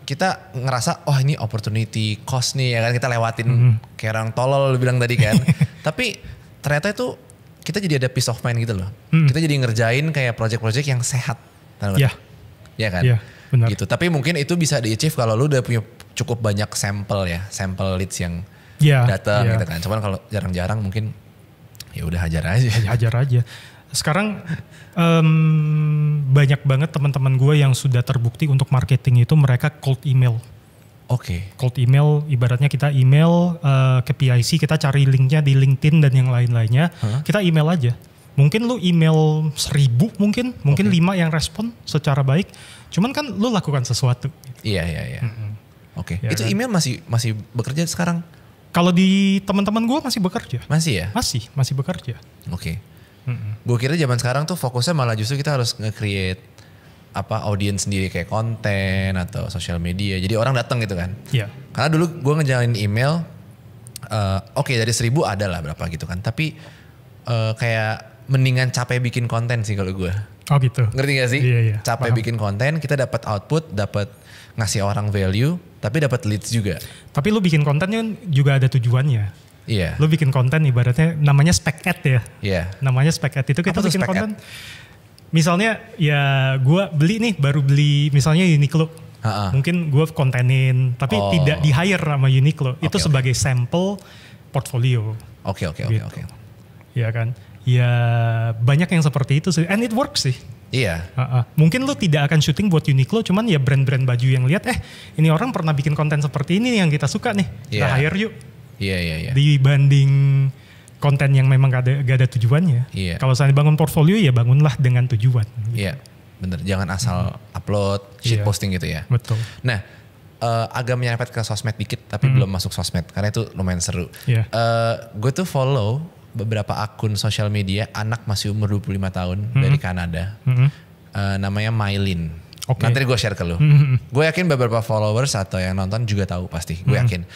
Speaker 2: kita ngerasa, oh ini opportunity cost nih ya kan, kita lewatin kayak orang tolol bilang tadi kan. Tapi ternyata itu kita jadi ada peace of mind gitu loh. Kita jadi ngerjain kayak project-project yang sehat. Iya. Ya kan? Iya, benar. Gitu. Tapi mungkin itu bisa di-achieve kalau lu udah punya cukup banyak sampel leads yang datang gitu kan. Cuman kalau jarang-jarang mungkin ya udah hajar aja.
Speaker 1: Hajar aja. Sekarang banyak banget teman-teman gue yang sudah terbukti untuk marketing itu mereka cold email. Cold email, ibaratnya kita email ke PIC, kita cari linknya di LinkedIn dan yang lain-lainnya, kita email aja. Mungkin lu email 1000 mungkin 5 yang respon secara baik, cuman kan lu lakukan sesuatu.
Speaker 2: Iya. Ya, itu kan? Email masih bekerja sekarang?
Speaker 1: Kalau di teman-teman gue masih bekerja.
Speaker 2: Masih ya?
Speaker 1: Masih bekerja.
Speaker 2: Gue kira zaman sekarang tuh fokusnya malah justru kita harus nge-create audiens sendiri kayak konten atau sosial media. Jadi orang datang gitu kan.
Speaker 1: Iya.
Speaker 2: Karena dulu gue ngejalanin email, dari 1000 ada lah berapa gitu kan. Tapi kayak mendingan capek bikin konten sih kalau gue.
Speaker 1: Oh gitu.
Speaker 2: Ngerti gak sih?
Speaker 1: Iya.
Speaker 2: Capek bikin konten, kita dapat output, dapat ngasih orang value, tapi dapat leads juga.
Speaker 1: Tapi lu bikin konten kan juga ada tujuannya.
Speaker 2: Iya.
Speaker 1: Lu bikin konten ibaratnya namanya spec ad ya.
Speaker 2: Iya.
Speaker 1: Namanya spec ad itu kita bikin konten. Misalnya ya gue baru beli misalnya Uniqlo. Mungkin gue kontenin tapi tidak di hire sama Uniqlo. Itu sebagai sampel portfolio.
Speaker 2: Oke.
Speaker 1: Ya kan. Ya banyak yang seperti itu sih. And it works sih.
Speaker 2: Iya.
Speaker 1: Mungkin lu tidak akan syuting buat Uniqlo, cuman ya brand-brand baju yang lihat, ini orang pernah bikin konten seperti ini yang kita suka nih. Kita hire yuk.
Speaker 2: Iya.
Speaker 1: Dibanding konten yang memang gak ada tujuannya.
Speaker 2: Iya.
Speaker 1: Kalau saya bangun portfolio ya bangunlah dengan tujuan.
Speaker 2: Iya, bener. Jangan asal upload, posting gitu ya.
Speaker 1: Betul.
Speaker 2: Nah, agak menyerempet ke sosmed dikit, tapi belum masuk sosmed karena itu lumayan seru.
Speaker 1: Iya.
Speaker 2: Gue tuh follow beberapa akun sosial media anak masih umur 25 tahun dari Kanada. Namanya Mylin. Nanti gue share ke lu. Gue yakin beberapa followers atau yang nonton juga tahu pasti. Gue yakin.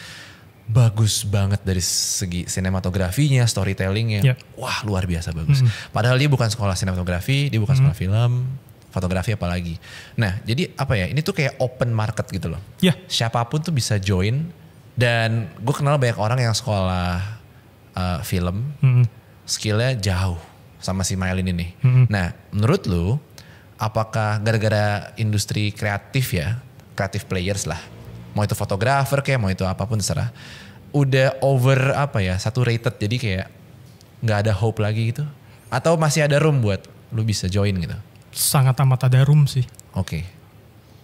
Speaker 2: bagus banget dari segi sinematografinya, storytellingnya. Wah luar biasa bagus. Padahal dia bukan sekolah sinematografi, dia bukan sekolah film, fotografi apalagi. Nah jadi apa ya, ini tuh kayak open market gitu loh. Siapapun tuh bisa join. Dan gue kenal banyak orang yang sekolah film, skillnya jauh sama si Mylene ini. Nah menurut lu, apakah gara-gara industri kreatif ya, creative players lah, mau itu fotografer kayak mau itu apapun terserah, udah over apa ya, saturated, jadi kayak nggak ada hope lagi gitu, atau masih ada room buat lu bisa join gitu?
Speaker 1: Sangat amat ada room sih.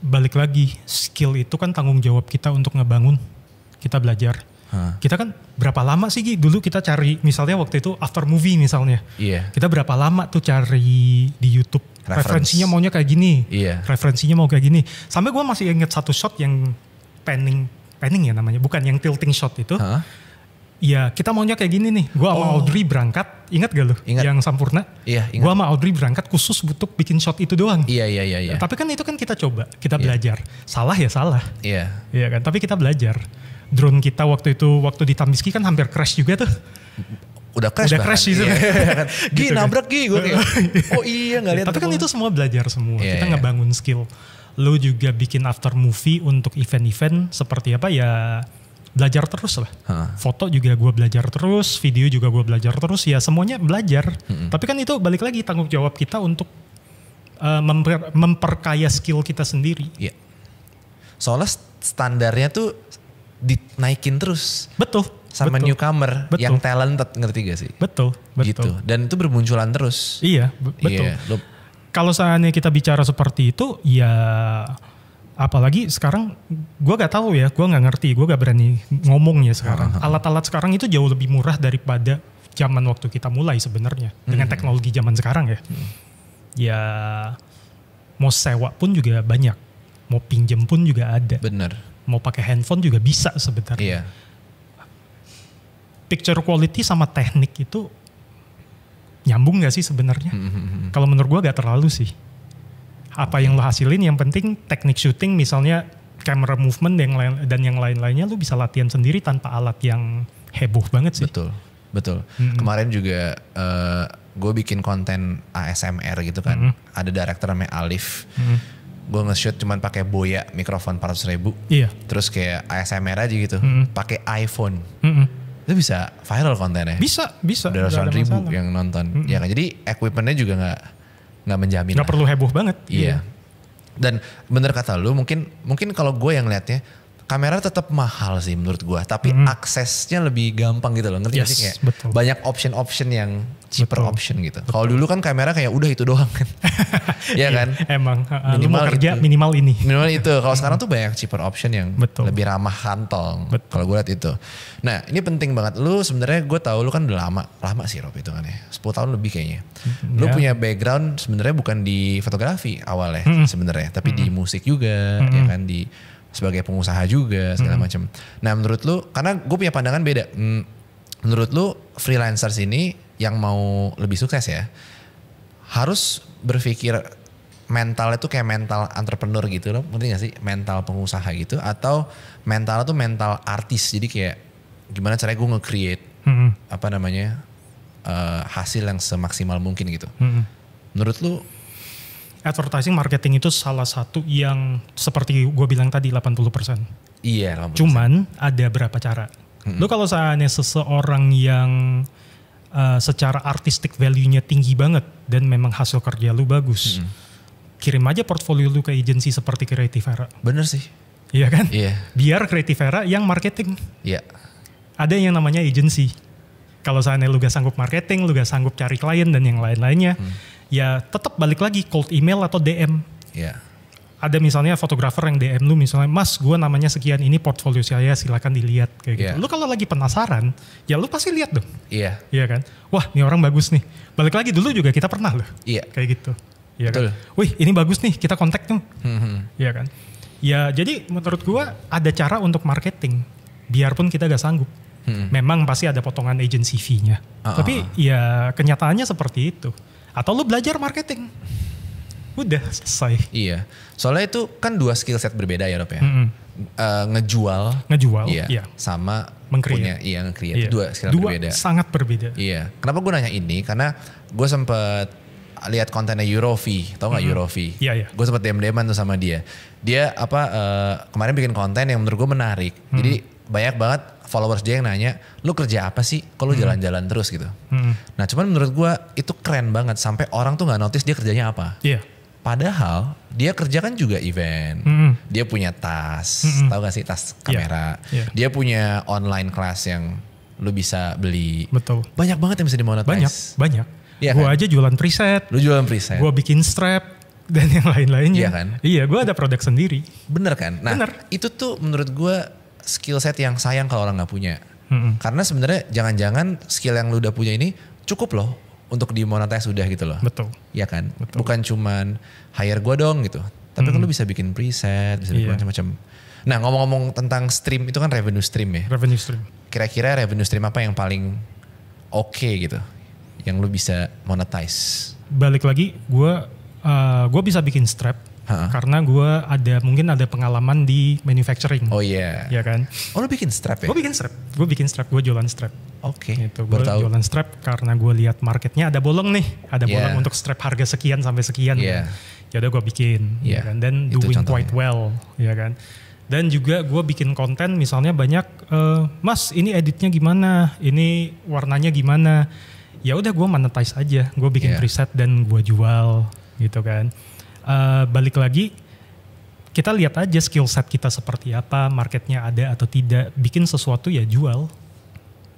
Speaker 1: Balik lagi, skill itu kan tanggung jawab kita untuk ngebangun, kita belajar. Kita kan berapa lama sih Gi? Dulu kita cari misalnya waktu itu after movie misalnya. Kita berapa lama tuh cari di YouTube. Referensinya maunya kayak gini. Referensinya mau kayak gini. Sampai gue masih inget satu shot yang panning ya namanya. Bukan yang tilting shot itu. Ya kita maunya kayak gini nih. Gue sama Audrey berangkat. Ingat gak lu? Yang Sampurna. Gue sama Audrey berangkat khusus untuk bikin shot itu doang. Tapi kan itu kan kita coba. Kita belajar. Salah ya salah. Iya kan. Tapi kita belajar. Drone kita waktu di Tambiski kan hampir crash juga tuh.
Speaker 2: Udah crash gitu. Gi nabrak Gi. Gue kayak gak lihat.
Speaker 1: Tapi kan itu semua belajar semua. Kita ngebangun skill. Lo juga bikin after movie untuk event-event seperti apa ya, belajar terus lah. Foto juga gue belajar terus, video juga gue belajar terus, ya semuanya belajar. Tapi kan itu balik lagi tanggung jawab kita untuk memperkaya skill kita sendiri.
Speaker 2: Soalnya standarnya tuh dinaikin terus.
Speaker 1: Betul.
Speaker 2: Sama newcomer yang talented, ngerti gak sih?
Speaker 1: Betul.
Speaker 2: Gitu. Dan itu bermunculan terus.
Speaker 1: Iya, betul. Kalau seandainya kita bicara seperti itu, ya apalagi sekarang gue gak tahu ya, gue gak ngerti, gue gak berani ngomong ya sekarang. Alat-alat sekarang itu jauh lebih murah daripada zaman waktu kita mulai sebenarnya. Dengan teknologi zaman sekarang ya. Ya mau sewa pun juga banyak. Mau pinjem pun juga ada.
Speaker 2: Bener.
Speaker 1: Mau pakai handphone juga bisa sebenarnya. Picture quality sama teknik itu nyambung gak sih sebenarnya? Kalau menurut gue gak terlalu sih. Apa yang lo hasilin, yang penting teknik syuting misalnya camera movement dan yang lain-lainnya lo bisa latihan sendiri tanpa alat yang heboh banget sih. Betul. Kemarin juga gue bikin konten ASMR gitu kan. Ada director namanya Alif. Gue nge-shoot cuman pakai Boya mikrofon 400.000. Terus kayak ASMR aja gitu. Pakai iPhone. Itu bisa viral kontennya. Bisa.
Speaker 2: Udah ratusan ribu yang nonton. Ya kan, jadi equipmentnya juga nggak menjamin.
Speaker 1: Nggak perlu heboh banget.
Speaker 2: Iya. Dan bener kata lu, mungkin kalau gue yang ngeliatnya, kamera tetap mahal sih menurut gue. Tapi aksesnya lebih gampang gitu loh. Ngerti gak sih? Kayak banyak option yang cheaper option gitu. Kalau dulu kan kamera kayak udah itu doang kan. Iya kan?
Speaker 1: Emang. Minimal kerja itu. Minimal ini.
Speaker 2: Minimal itu. Kalau sekarang tuh banyak cheaper option yang lebih ramah kantong. Kalau gue lihat itu. Nah ini penting banget. Lu sebenarnya gue tahu lu kan udah lama sih Rob itu kan ya. 10 tahun lebih kayaknya. Lu punya background sebenarnya bukan di fotografi awalnya sebenarnya. Tapi di musik juga. Ya kan, di sebagai pengusaha juga segala macam. Nah menurut lu, karena gue punya pandangan beda. Menurut lu freelancers ini yang mau lebih sukses ya, harus berpikir mentalnya tuh kayak mental entrepreneur gitu loh, ngerti gak sih? Mental pengusaha gitu, atau mental tuh mental artis. Jadi kayak gimana caranya gue nge-create hasil yang semaksimal mungkin gitu. Menurut lu?
Speaker 1: Advertising marketing itu salah satu yang seperti gue bilang tadi 80%.
Speaker 2: Iya. 80%.
Speaker 1: Cuman ada berapa cara. Lu kalau seandainya seseorang yang secara artistic value-nya tinggi banget dan memang hasil kerja lu bagus, kirim aja portfolio lu ke agensi seperti Creative Era.
Speaker 2: Bener sih.
Speaker 1: Iya kan? Iya. Biar Creative Era yang marketing.
Speaker 2: Iya.
Speaker 1: Ada yang namanya agensi. Kalau seandainya lu gak sanggup marketing, lu gak sanggup cari klien dan yang lain-lainnya, ya tetap balik lagi cold email atau DM.
Speaker 2: Iya.
Speaker 1: Ada misalnya fotografer yang DM lu misalnya, Mas gue namanya sekian, ini portfolio saya silakan dilihat kayak gitu. Lu kalau lagi penasaran, ya lu pasti lihat dong. Iya kan? Wah ini orang bagus nih. Balik lagi dulu juga kita pernah loh. Iya. Kayak gitu. Iya kan? Wih ini bagus nih, kita kontak tuh. Iya kan? Ya jadi menurut gue ada cara untuk marketing. Biarpun kita gak sanggup. Memang pasti ada potongan agency fee-nya. Tapi ya kenyataannya seperti itu. Atau lu belajar marketing. Udah selesai. Iya.
Speaker 2: Soalnya itu kan dua skill set berbeda ya Rob ya. Ngejual.
Speaker 1: Iya.
Speaker 2: Sama
Speaker 1: Meng-create.
Speaker 2: Nge-create. Dua skill berbeda.
Speaker 1: Sangat berbeda.
Speaker 2: Iya. Kenapa gue nanya ini? Karena gue sempet lihat kontennya Eurovi, tau nggak Eurovi?
Speaker 1: Iya.
Speaker 2: Gue sempet DM-an tuh sama dia. Dia kemarin bikin konten yang menurut gue menarik. Jadi banyak banget followers dia yang nanya, lu kerja apa sih? Kok lu jalan-jalan terus gitu? Nah cuman menurut gue itu keren banget sampai orang tuh nggak notice dia kerjanya apa.
Speaker 1: Iya.
Speaker 2: Padahal dia kerja kan juga event, dia punya tas, tahu gak sih tas kamera? Dia punya online class yang lu bisa beli.
Speaker 1: Betul.
Speaker 2: Banyak banget yang bisa dimonetize.
Speaker 1: Banyak.
Speaker 2: Iya
Speaker 1: gue
Speaker 2: kan?
Speaker 1: aja jualan preset.
Speaker 2: Lu jualan preset.
Speaker 1: Gue bikin strap dan yang lain-lainnya.
Speaker 2: Iya kan?
Speaker 1: Iya, gue ada produk sendiri.
Speaker 2: Bener kan? Nah, itu tuh menurut gue skill set yang sayang kalau orang nggak punya. Karena sebenarnya jangan-jangan skill yang lu udah punya ini cukup loh untuk dimonetize udah gitu loh.
Speaker 1: Betul.
Speaker 2: Iya kan?
Speaker 1: Betul.
Speaker 2: Bukan cuman hire gue dong gitu. Tapi kan lu bisa bikin preset, bisa bikin macam-macam. Nah ngomong-ngomong tentang stream, itu kan revenue stream ya?
Speaker 1: Revenue stream.
Speaker 2: Kira-kira revenue stream apa yang paling oke gitu? Yang lu bisa monetize?
Speaker 1: Balik lagi, gue bisa bikin strap. Karena mungkin ada pengalaman di manufacturing.
Speaker 2: Oh iya.
Speaker 1: Iya kan?
Speaker 2: Oh lu bikin strap ya?
Speaker 1: Gue bikin strap, gue jualan strap.
Speaker 2: Oke.
Speaker 1: Gitu. Gue jualan strap karena gue lihat marketnya ada bolong nih. Ada bolong untuk strap harga sekian sampai sekian. Kan? Ya udah gue bikin. Ya kan? Dan doing quite well. Ya kan? Dan juga gue bikin konten misalnya banyak, mas ini editnya gimana? Ini warnanya gimana? Ya udah gue monetize aja. Gue bikin preset dan gue jual gitu kan. Balik lagi, kita lihat aja skill set kita seperti apa, marketnya ada atau tidak, bikin sesuatu ya jual.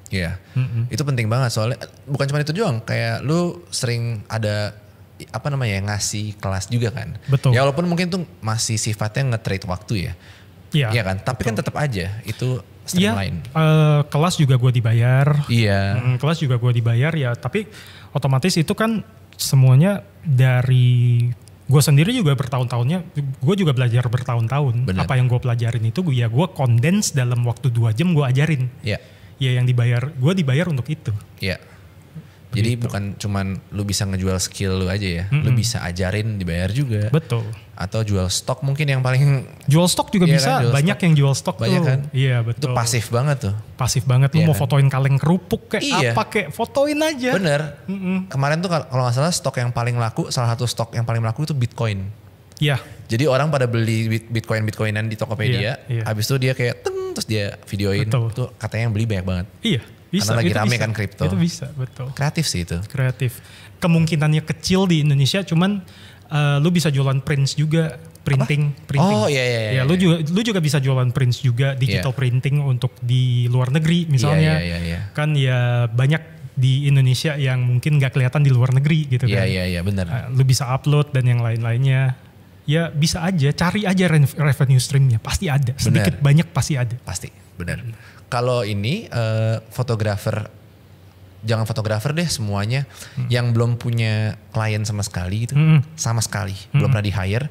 Speaker 2: Iya, itu penting banget soalnya bukan cuma itu doang, kayak lu sering ada ngasih kelas juga kan.
Speaker 1: Betul.
Speaker 2: Ya walaupun mungkin tuh masih sifatnya nge-trade waktu ya. Iya kan, tapi betul. Kan tetap aja itu streamline.
Speaker 1: Kelas juga gue dibayar.
Speaker 2: Iya.
Speaker 1: Kelas juga gue dibayar ya, tapi otomatis itu kan semuanya dari gue sendiri juga bertahun-tahunnya, gue juga belajar bertahun-tahun. Bener. Apa yang gue pelajarin itu gue condense dalam waktu 2 jam gue ajarin.
Speaker 2: Iya.
Speaker 1: Ya yang gue dibayar untuk itu.
Speaker 2: Iya. Jadi bukan cuman lu bisa ngejual skill lu aja ya, lu bisa ajarin dibayar juga.
Speaker 1: Betul.
Speaker 2: Atau jual stok mungkin yang paling.
Speaker 1: Jual stok juga bisa, kan, banyak yang jual stok
Speaker 2: banyak
Speaker 1: tuh.
Speaker 2: Kan?
Speaker 1: Iya betul.
Speaker 2: Itu pasif banget tuh.
Speaker 1: Pasif banget, lu mau
Speaker 2: kan?
Speaker 1: fotoin kaleng kerupuk kayak apa kayak fotoin aja.
Speaker 2: Bener. Kemarin tuh kalau gak salah stok yang paling laku, salah satu stok yang paling laku itu Bitcoin.
Speaker 1: Iya.
Speaker 2: Jadi orang pada beli Bitcoinan di Tokopedia, habis itu dia kayak terus dia videoin. Betul. Tuh katanya yang beli banyak banget.
Speaker 1: Iya. Bisa,
Speaker 2: karena lagi rame
Speaker 1: bisa.
Speaker 2: Kan kripto.
Speaker 1: Itu bisa, betul.
Speaker 2: Kreatif sih itu.
Speaker 1: Kreatif. Kemungkinannya kecil di Indonesia, cuman lu bisa jualan prints juga, printing.
Speaker 2: Oh iya.
Speaker 1: Ya, lu juga bisa jualan prints juga, digital printing untuk di luar negeri misalnya.
Speaker 2: Iya.
Speaker 1: Kan ya banyak di Indonesia yang mungkin nggak kelihatan di luar negeri gitu kan.
Speaker 2: Iya benar.
Speaker 1: Lu bisa upload dan yang lain-lainnya. Ya bisa aja, cari aja revenue streamnya, pasti ada. Sedikit banyak pasti ada.
Speaker 2: Pasti, benar. Kalau ini fotografer, jangan fotografer deh semuanya yang belum punya klien sama sekali gitu, sama sekali belum pernah di hire,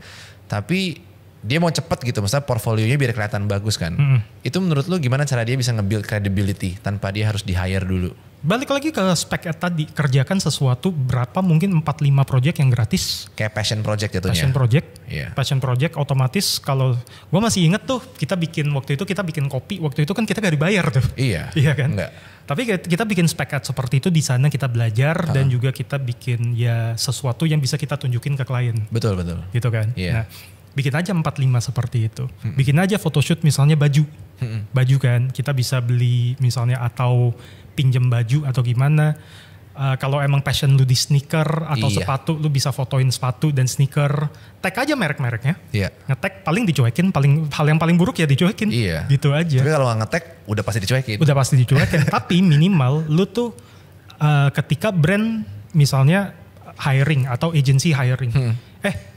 Speaker 2: tapi dia mau cepet gitu, misalnya portfolionya biar kelihatan bagus kan. Itu menurut lu gimana cara dia bisa nge-build credibility tanpa dia harus di hire dulu?
Speaker 1: Balik lagi ke spec tadi, kerjakan sesuatu berapa mungkin 4-5 project yang gratis.
Speaker 2: Kayak passion project jatuhnya.
Speaker 1: Passion project,
Speaker 2: Passion
Speaker 1: project otomatis kalau gue masih inget tuh kita bikin kopi, waktu itu kan kita gak dibayar tuh.
Speaker 2: Iya
Speaker 1: kan? Enggak. Tapi kita bikin spec ad seperti itu di sana kita belajar dan juga kita bikin ya sesuatu yang bisa kita tunjukin ke klien.
Speaker 2: Betul.
Speaker 1: Gitu kan. Nah, bikin aja 4-5 seperti itu. Bikin aja photoshoot misalnya baju. Baju kan kita bisa beli misalnya atau pinjem baju atau gimana. Kalau emang passion lu di sneaker atau sepatu, lu bisa fotoin sepatu dan sneaker. Tag aja merek-mereknya. Nge-tag paling dicuekin, hal yang paling buruk ya dicuekin. Gitu aja.
Speaker 2: Tapi kalau nggak nge-tag udah pasti dicuekin.
Speaker 1: Tapi minimal lu tuh ketika brand misalnya hiring atau agency hiring.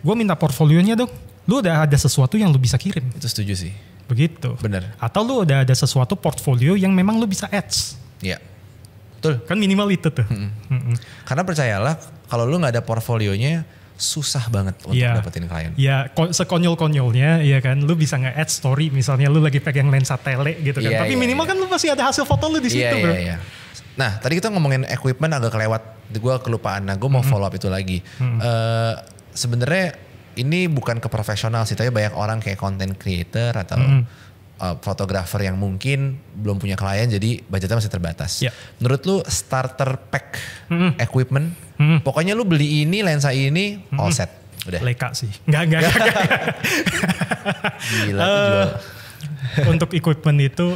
Speaker 1: Gue minta portfolionya dong. Lu udah ada sesuatu yang lu bisa kirim.
Speaker 2: Itu setuju sih.
Speaker 1: Begitu.
Speaker 2: Bener.
Speaker 1: Atau lu udah ada sesuatu portfolio yang memang lu bisa ads.
Speaker 2: Iya. Betul.
Speaker 1: Kan minimal itu tuh.
Speaker 2: Karena percayalah kalau lu gak ada portfolionya susah banget untuk dapetin klien.
Speaker 1: Ya sekonyol-konyolnya ya kan. Lu bisa nge-add story misalnya lu lagi pegang lensa tele gitu kan. Tapi minimal kan lu pasti ada hasil foto lu di situ bro.
Speaker 2: Iya. Nah tadi kita ngomongin equipment agak kelewat. Gue kelupaan. Nah gue mau follow up itu lagi. Sebenarnya ini bukan ke profesional sih. Tapi banyak orang kayak content creator atau fotografer yang mungkin belum punya klien jadi budgetnya masih terbatas. Yeah. Menurut lu starter pack equipment, pokoknya lu beli ini, lensa ini, all set. Udah.
Speaker 1: Leica sih. Enggak.
Speaker 2: Gila tuh jual.
Speaker 1: Untuk equipment itu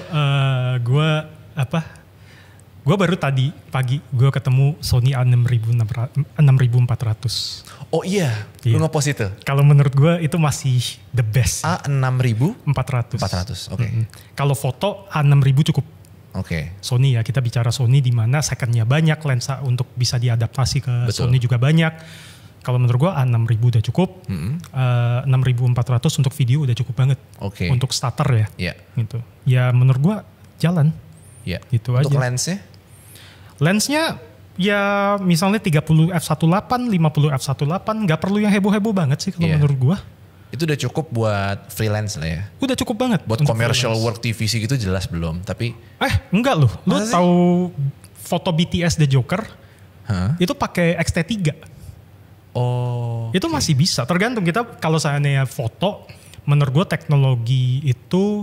Speaker 1: gue baru tadi pagi gue ketemu Sony A6400.
Speaker 2: Oh iya, lu ngepost itu?
Speaker 1: Kalau menurut gue itu masih the best.
Speaker 2: A6400. Oke.
Speaker 1: Kalau foto A6000 cukup.
Speaker 2: Oke.
Speaker 1: Sony ya, kita bicara Sony di mana secondnya banyak, lensa untuk bisa diadaptasi ke Sony juga banyak. Kalau menurut gue A6000 udah cukup, 6400 untuk video udah cukup banget.
Speaker 2: Oke.
Speaker 1: Untuk starter ya.
Speaker 2: Iya.
Speaker 1: Gitu. Ya menurut gue jalan.
Speaker 2: Iya.
Speaker 1: Gitu
Speaker 2: untuk
Speaker 1: aja.
Speaker 2: lensnya?
Speaker 1: Lensnya ya misalnya 30 f1.8, 50 f1.8, nggak perlu yang heboh-heboh banget sih kalau menurut gua.
Speaker 2: Itu udah cukup buat freelance lah ya?
Speaker 1: Udah cukup banget.
Speaker 2: Buat commercial work TVC gitu jelas belum, tapi...
Speaker 1: enggak loh. Lu tahu foto BTS The Joker? Itu pakai X-T3.
Speaker 2: Oh.
Speaker 1: Itu masih bisa, tergantung kita kalau seandainya foto, menurut gua teknologi itu...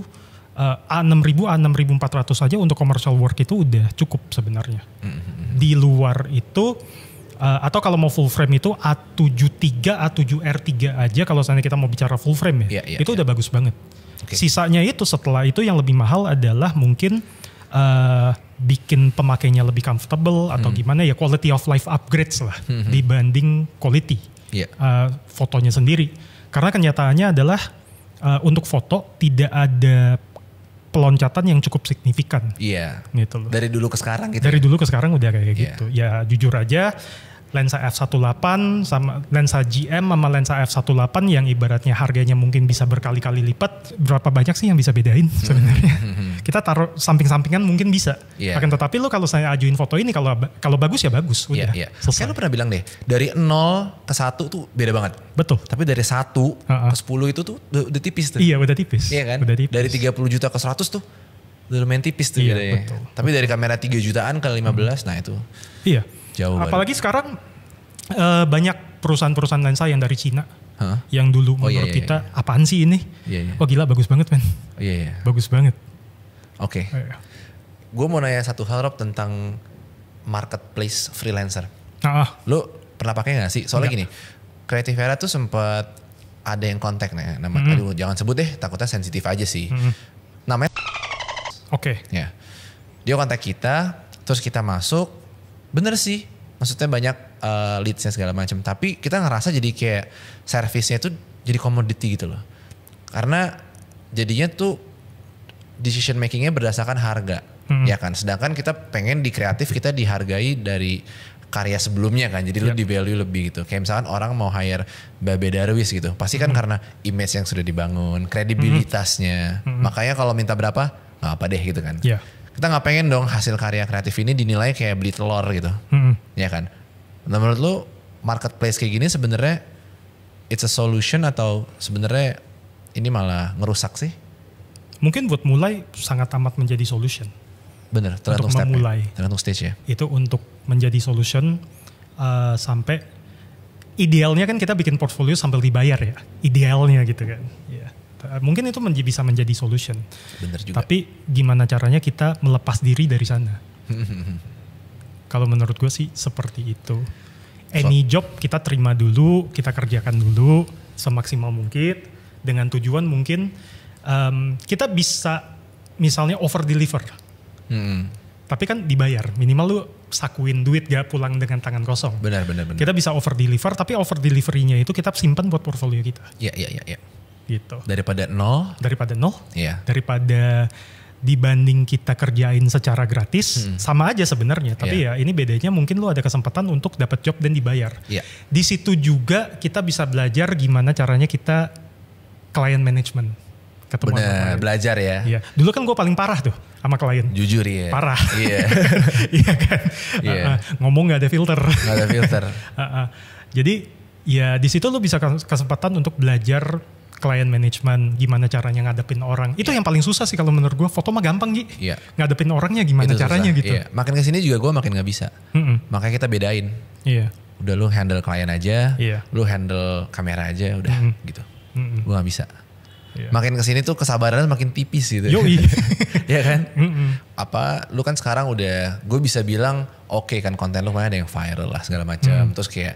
Speaker 1: A6000, A6400 saja untuk commercial work itu udah cukup sebenarnya. Di luar itu, atau kalau mau full frame itu A73, A7R3 aja kalau misalnya kita mau bicara full frame ya. Itu udah bagus banget. Okay. Sisanya itu setelah itu yang lebih mahal adalah mungkin bikin pemakainya lebih comfortable atau gimana ya, quality of life upgrades lah dibanding quality fotonya sendiri. Karena kenyataannya adalah untuk foto tidak ada peloncatan yang cukup signifikan.
Speaker 2: Iya.
Speaker 1: Gitu loh.
Speaker 2: Dari dulu ke sekarang gitu.
Speaker 1: Dari dulu ke sekarang udah kayak gitu. Ya jujur aja lensa f1.8 sama lensa GM sama lensa f1.8 yang ibaratnya harganya mungkin bisa berkali-kali lipat, berapa banyak sih yang bisa bedain sebenarnya? Kita taruh samping-sampingan mungkin bisa. Akan tetapi lo kalau saya ajuin foto ini kalau bagus ya bagus. Udah.
Speaker 2: Kayak lo pernah bilang deh, dari 0 ke 1 tuh beda banget.
Speaker 1: Betul.
Speaker 2: Tapi dari 1 ke 10 itu tuh udah tipis tuh.
Speaker 1: Iya udah tipis.
Speaker 2: Iya kan?
Speaker 1: Udah tipis.
Speaker 2: Dari 30 juta ke 100 tuh udah lumayan tipis tuh.
Speaker 1: Iya betul.
Speaker 2: Tapi dari kamera 3 jutaan ke 15 nah itu.
Speaker 1: Iya.
Speaker 2: Jauh
Speaker 1: apalagi sekarang banyak perusahaan-perusahaan lensa yang dari Cina. Yang dulu menurut kita apaan sih ini? Oh gila bagus banget men. Bagus banget.
Speaker 2: Oke. Gue mau nanya satu hal Rob tentang marketplace freelancer. Lu pernah pakai gak sih? Soalnya gini, Creative Era tuh sempat ada yang kontak nih. Aduh jangan sebut deh, takutnya sensitif aja sih. Namanya ya. Dia kontak kita, terus kita masuk. Bener sih, maksudnya banyak leadsnya segala macam. Tapi kita ngerasa jadi kayak servisnya tuh jadi commodity gitu loh. Karena jadinya tuh decision makingnya berdasarkan harga, ya kan. Sedangkan kita pengen di kreatif kita dihargai dari karya sebelumnya kan. Jadi lu di value lebih gitu. Kayak misalkan orang mau hire Babe Darwis gitu. Pasti kan karena image yang sudah dibangun, kredibilitasnya. Makanya kalau minta berapa, nggak apa deh gitu kan. Kita nggak pengen dong hasil karya kreatif ini dinilai kayak beli telur gitu, ya kan? Nah, menurut lu marketplace kayak gini sebenarnya it's a solution atau sebenarnya ini malah ngerusak sih?
Speaker 1: Mungkin buat mulai sangat amat menjadi solution.
Speaker 2: Bener, tergantung step-nya, tergantung stage ya.
Speaker 1: Itu untuk menjadi solution sampai idealnya kan kita bikin portfolio sambil dibayar ya, idealnya gitu kan. Mungkin itu bisa menjadi solution.
Speaker 2: Bener juga.
Speaker 1: Tapi gimana caranya kita melepas diri dari sana? Kalau menurut gue sih seperti itu. Any job kita terima dulu, kita kerjakan dulu semaksimal mungkin. Dengan tujuan mungkin kita bisa misalnya over deliver. Tapi kan dibayar. Minimal lu sakuin duit gak pulang dengan tangan kosong.
Speaker 2: Benar.
Speaker 1: Kita bisa over deliver, tapi over delivery-nya itu kita simpan buat portfolio kita.
Speaker 2: Iya.
Speaker 1: Gitu.
Speaker 2: Daripada nol.
Speaker 1: Iya. Daripada dibanding kita kerjain secara gratis, sama aja sebenarnya. Tapi ya ini bedanya mungkin lu ada kesempatan untuk dapat job dan dibayar. Di situ juga kita bisa belajar gimana caranya kita client management.
Speaker 2: Bener, belajar ya.
Speaker 1: Iya. Dulu kan gue paling parah tuh sama klien.
Speaker 2: Jujur ya.
Speaker 1: Parah.
Speaker 2: Iya.
Speaker 1: Iya kan. Ngomong gak ada filter. Jadi ya di situ lu bisa kesempatan untuk belajar client management, gimana caranya ngadepin orang. Itu yang paling susah sih kalau menurut gue. Foto mah gampang Gi. Ngadepin orangnya gimana itu caranya susah. Gitu.
Speaker 2: Makin kesini juga gue makin gak bisa. Makanya kita bedain. Udah lu handle klien aja, lu handle kamera aja udah gitu. Gue gak bisa. Makin kesini tuh kesabaran makin tipis gitu.
Speaker 1: Yoi.
Speaker 2: Ya kan? Apa lu kan sekarang udah, gue bisa bilang oke kan konten lu ada yang viral lah segala macam. Terus kayak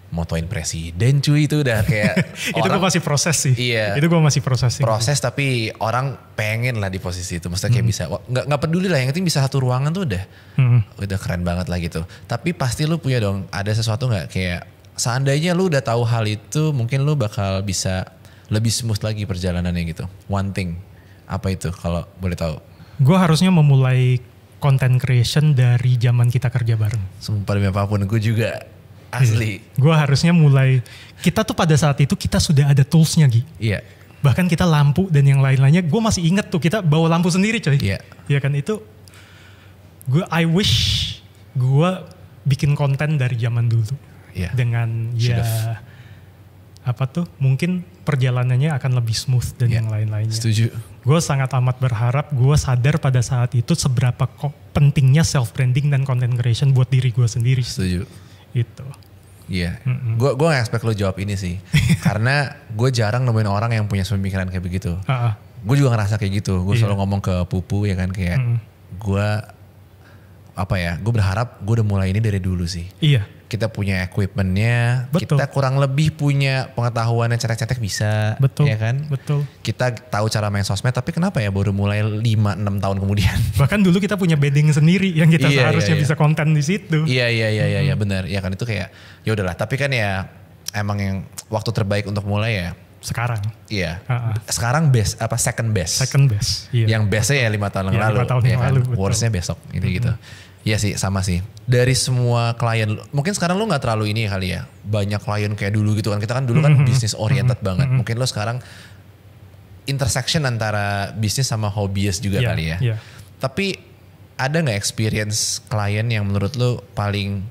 Speaker 2: motoin presiden cuy itu udah kayak
Speaker 1: itu gue masih proses sih.
Speaker 2: Iya.
Speaker 1: Itu gue masih proses
Speaker 2: tapi orang pengen lah di posisi itu. Maksudnya kayak bisa nggak peduli lah, yang penting bisa satu ruangan tuh udah keren banget lah gitu. Tapi pasti lu punya dong ada sesuatu nggak kayak seandainya lu udah tahu hal itu mungkin lu bakal bisa lebih smooth lagi perjalanannya gitu. One thing apa itu kalau boleh tahu?
Speaker 1: Gue harusnya memulai content creation dari zaman kita kerja bareng.
Speaker 2: Sumpah demi apapun gue juga asli.
Speaker 1: Gue harusnya mulai, kita tuh pada saat itu kita sudah ada toolsnya Gi.
Speaker 2: Iya.
Speaker 1: Bahkan kita lampu dan yang lain-lainnya, gue masih inget tuh kita bawa lampu sendiri coy.
Speaker 2: Iya.
Speaker 1: Iya kan itu, I wish gue bikin konten dari zaman dulu.
Speaker 2: Iya.
Speaker 1: Dengan mungkin perjalanannya akan lebih smooth dan yang lain-lainnya.
Speaker 2: Setuju.
Speaker 1: Gue sangat amat berharap, gue sadar pada saat itu seberapa pentingnya self branding dan content creation buat diri gue sendiri.
Speaker 2: Setuju.
Speaker 1: Itu.
Speaker 2: Iya. Gue gak expect lo jawab ini sih. Karena gue jarang nemuin orang yang punya pemikiran kayak begitu. Gue juga ngerasa kayak gitu. Gue selalu ngomong ke Pupu ya kan kayak gue berharap gue udah mulai ini dari dulu sih.
Speaker 1: Iya.
Speaker 2: Kita punya equipmentnya, kita kurang lebih punya pengetahuan yang cetek-cetek bisa,
Speaker 1: betul,
Speaker 2: ya kan?
Speaker 1: Betul.
Speaker 2: Kita tahu cara main sosmed, tapi kenapa ya baru mulai 5-6 tahun kemudian?
Speaker 1: Bahkan dulu kita punya bedding sendiri yang kita seharusnya bisa konten di situ.
Speaker 2: Iya, benar. Ya kan itu kayak, ya udahlah. Tapi kan ya emang yang waktu terbaik untuk mulai ya
Speaker 1: sekarang.
Speaker 2: Iya. Sekarang second best.
Speaker 1: Second best. Iya.
Speaker 2: Yang bestnya ya 5 tahun yang lalu.
Speaker 1: 5 tahun yang lalu.
Speaker 2: Worstnya besok gitu. Iya sih, sama sih. Dari semua klien, mungkin sekarang lu gak terlalu ini kali ya. Banyak klien kayak dulu gitu kan. Kita kan dulu kan bisnis oriented banget. Mungkin lu sekarang intersection antara bisnis sama hobies juga kali ya.
Speaker 1: Yeah.
Speaker 2: Tapi ada gak experience klien yang menurut lu paling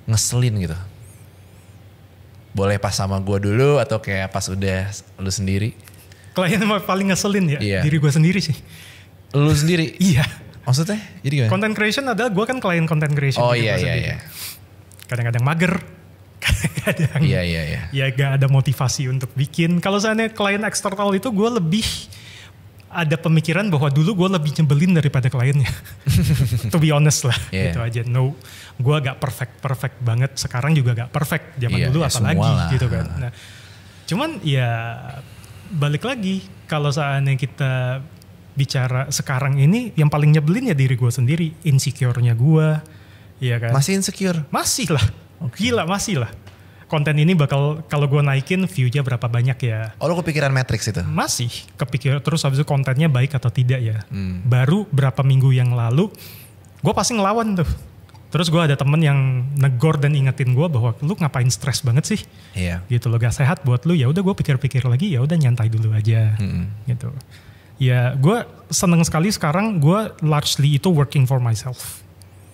Speaker 2: ngeselin gitu? Boleh pas sama gue dulu atau kayak pas udah lu sendiri?
Speaker 1: Klien yang paling ngeselin ya?
Speaker 2: Iya.
Speaker 1: Diri gue sendiri sih.
Speaker 2: Lu sendiri?
Speaker 1: Iya.
Speaker 2: Maksudnya? Jadi gimana?
Speaker 1: Content creation adalah gue kan klien content creation.
Speaker 2: Oh iya.
Speaker 1: Kadang-kadang mager. Kadang-kadang.
Speaker 2: Iya.
Speaker 1: Ya gak ada motivasi untuk bikin. Kalau seandainya klien eksternal itu gue lebih ada pemikiran bahwa dulu gue lebih nyebelin daripada kliennya. To be honest lah. Gitu aja. No, gue gak perfect banget. Sekarang juga gak perfect. Zaman dulu apalagi gitu kan. Nah, cuman ya balik lagi. Kalau seandainya kita bicara sekarang ini yang paling nyebelin ya diri gue sendiri, insecure-nya gue, iya kan?
Speaker 2: Masih insecure?
Speaker 1: Masih lah, gila masih lah. Konten ini bakal kalau gue naikin view-nya berapa banyak ya?
Speaker 2: Oh lo kepikiran Matrix itu?
Speaker 1: Masih kepikiran terus habis itu kontennya baik atau tidak ya? Baru berapa minggu yang lalu, gue pasti ngelawan tuh. Terus gue ada temen yang negor dan ingetin gue bahwa lu ngapain stres banget sih?
Speaker 2: Iya.
Speaker 1: Gitu lo gak sehat buat lu. Ya udah gue pikir-pikir lagi, ya udah nyantai dulu aja, gitu. Ya gue seneng sekali sekarang gue largely itu working for myself.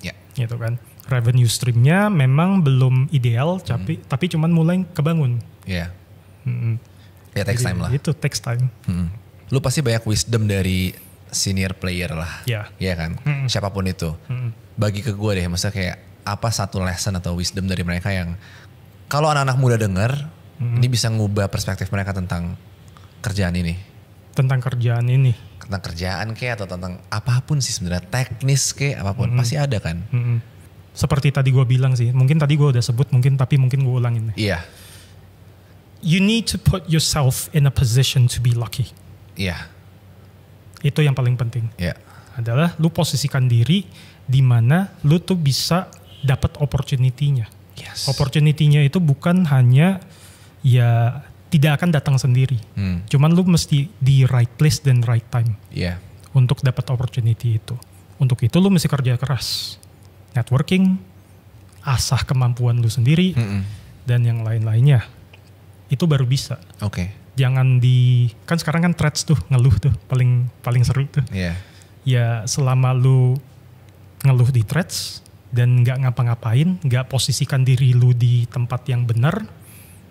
Speaker 2: Ya.
Speaker 1: Gitu kan. Revenue streamnya memang belum ideal tapi cuman mulai kebangun.
Speaker 2: Iya. Ya takes time lah.
Speaker 1: Itu takes time.
Speaker 2: Lu pasti banyak wisdom dari senior player lah.
Speaker 1: Iya.
Speaker 2: Iya kan. Siapapun itu. Bagi ke gue deh maksudnya kayak apa satu lesson atau wisdom dari mereka yang kalau anak-anak muda denger ini bisa ngubah perspektif mereka tentang kerjaan ini.
Speaker 1: Tentang kerjaan ini.
Speaker 2: Tentang kerjaan kayak atau tentang apapun sih sebenarnya teknis kayak apapun pasti ada kan.
Speaker 1: Seperti tadi gue bilang sih, mungkin tadi gue udah sebut mungkin gue ulangin.
Speaker 2: Iya.
Speaker 1: You need to put yourself in a position to be lucky.
Speaker 2: Iya.
Speaker 1: Itu yang paling penting.
Speaker 2: Iya.
Speaker 1: Adalah lu posisikan diri di mana lu tuh bisa dapat opportunity-nya.
Speaker 2: Yes.
Speaker 1: Opportunity-nya itu bukan hanya ya tidak akan datang sendiri. Cuman lu mesti di right place dan right time.
Speaker 2: Iya.
Speaker 1: Untuk dapat opportunity itu. Untuk itu lu mesti kerja keras. Networking, asah kemampuan lu sendiri, dan yang lain-lainnya. Itu baru bisa.
Speaker 2: Oke.
Speaker 1: Jangan kan sekarang kan threads tuh, ngeluh tuh, paling seru tuh.
Speaker 2: Iya.
Speaker 1: Ya selama lu ngeluh di threads, dan gak ngapa-ngapain, gak posisikan diri lu di tempat yang benar,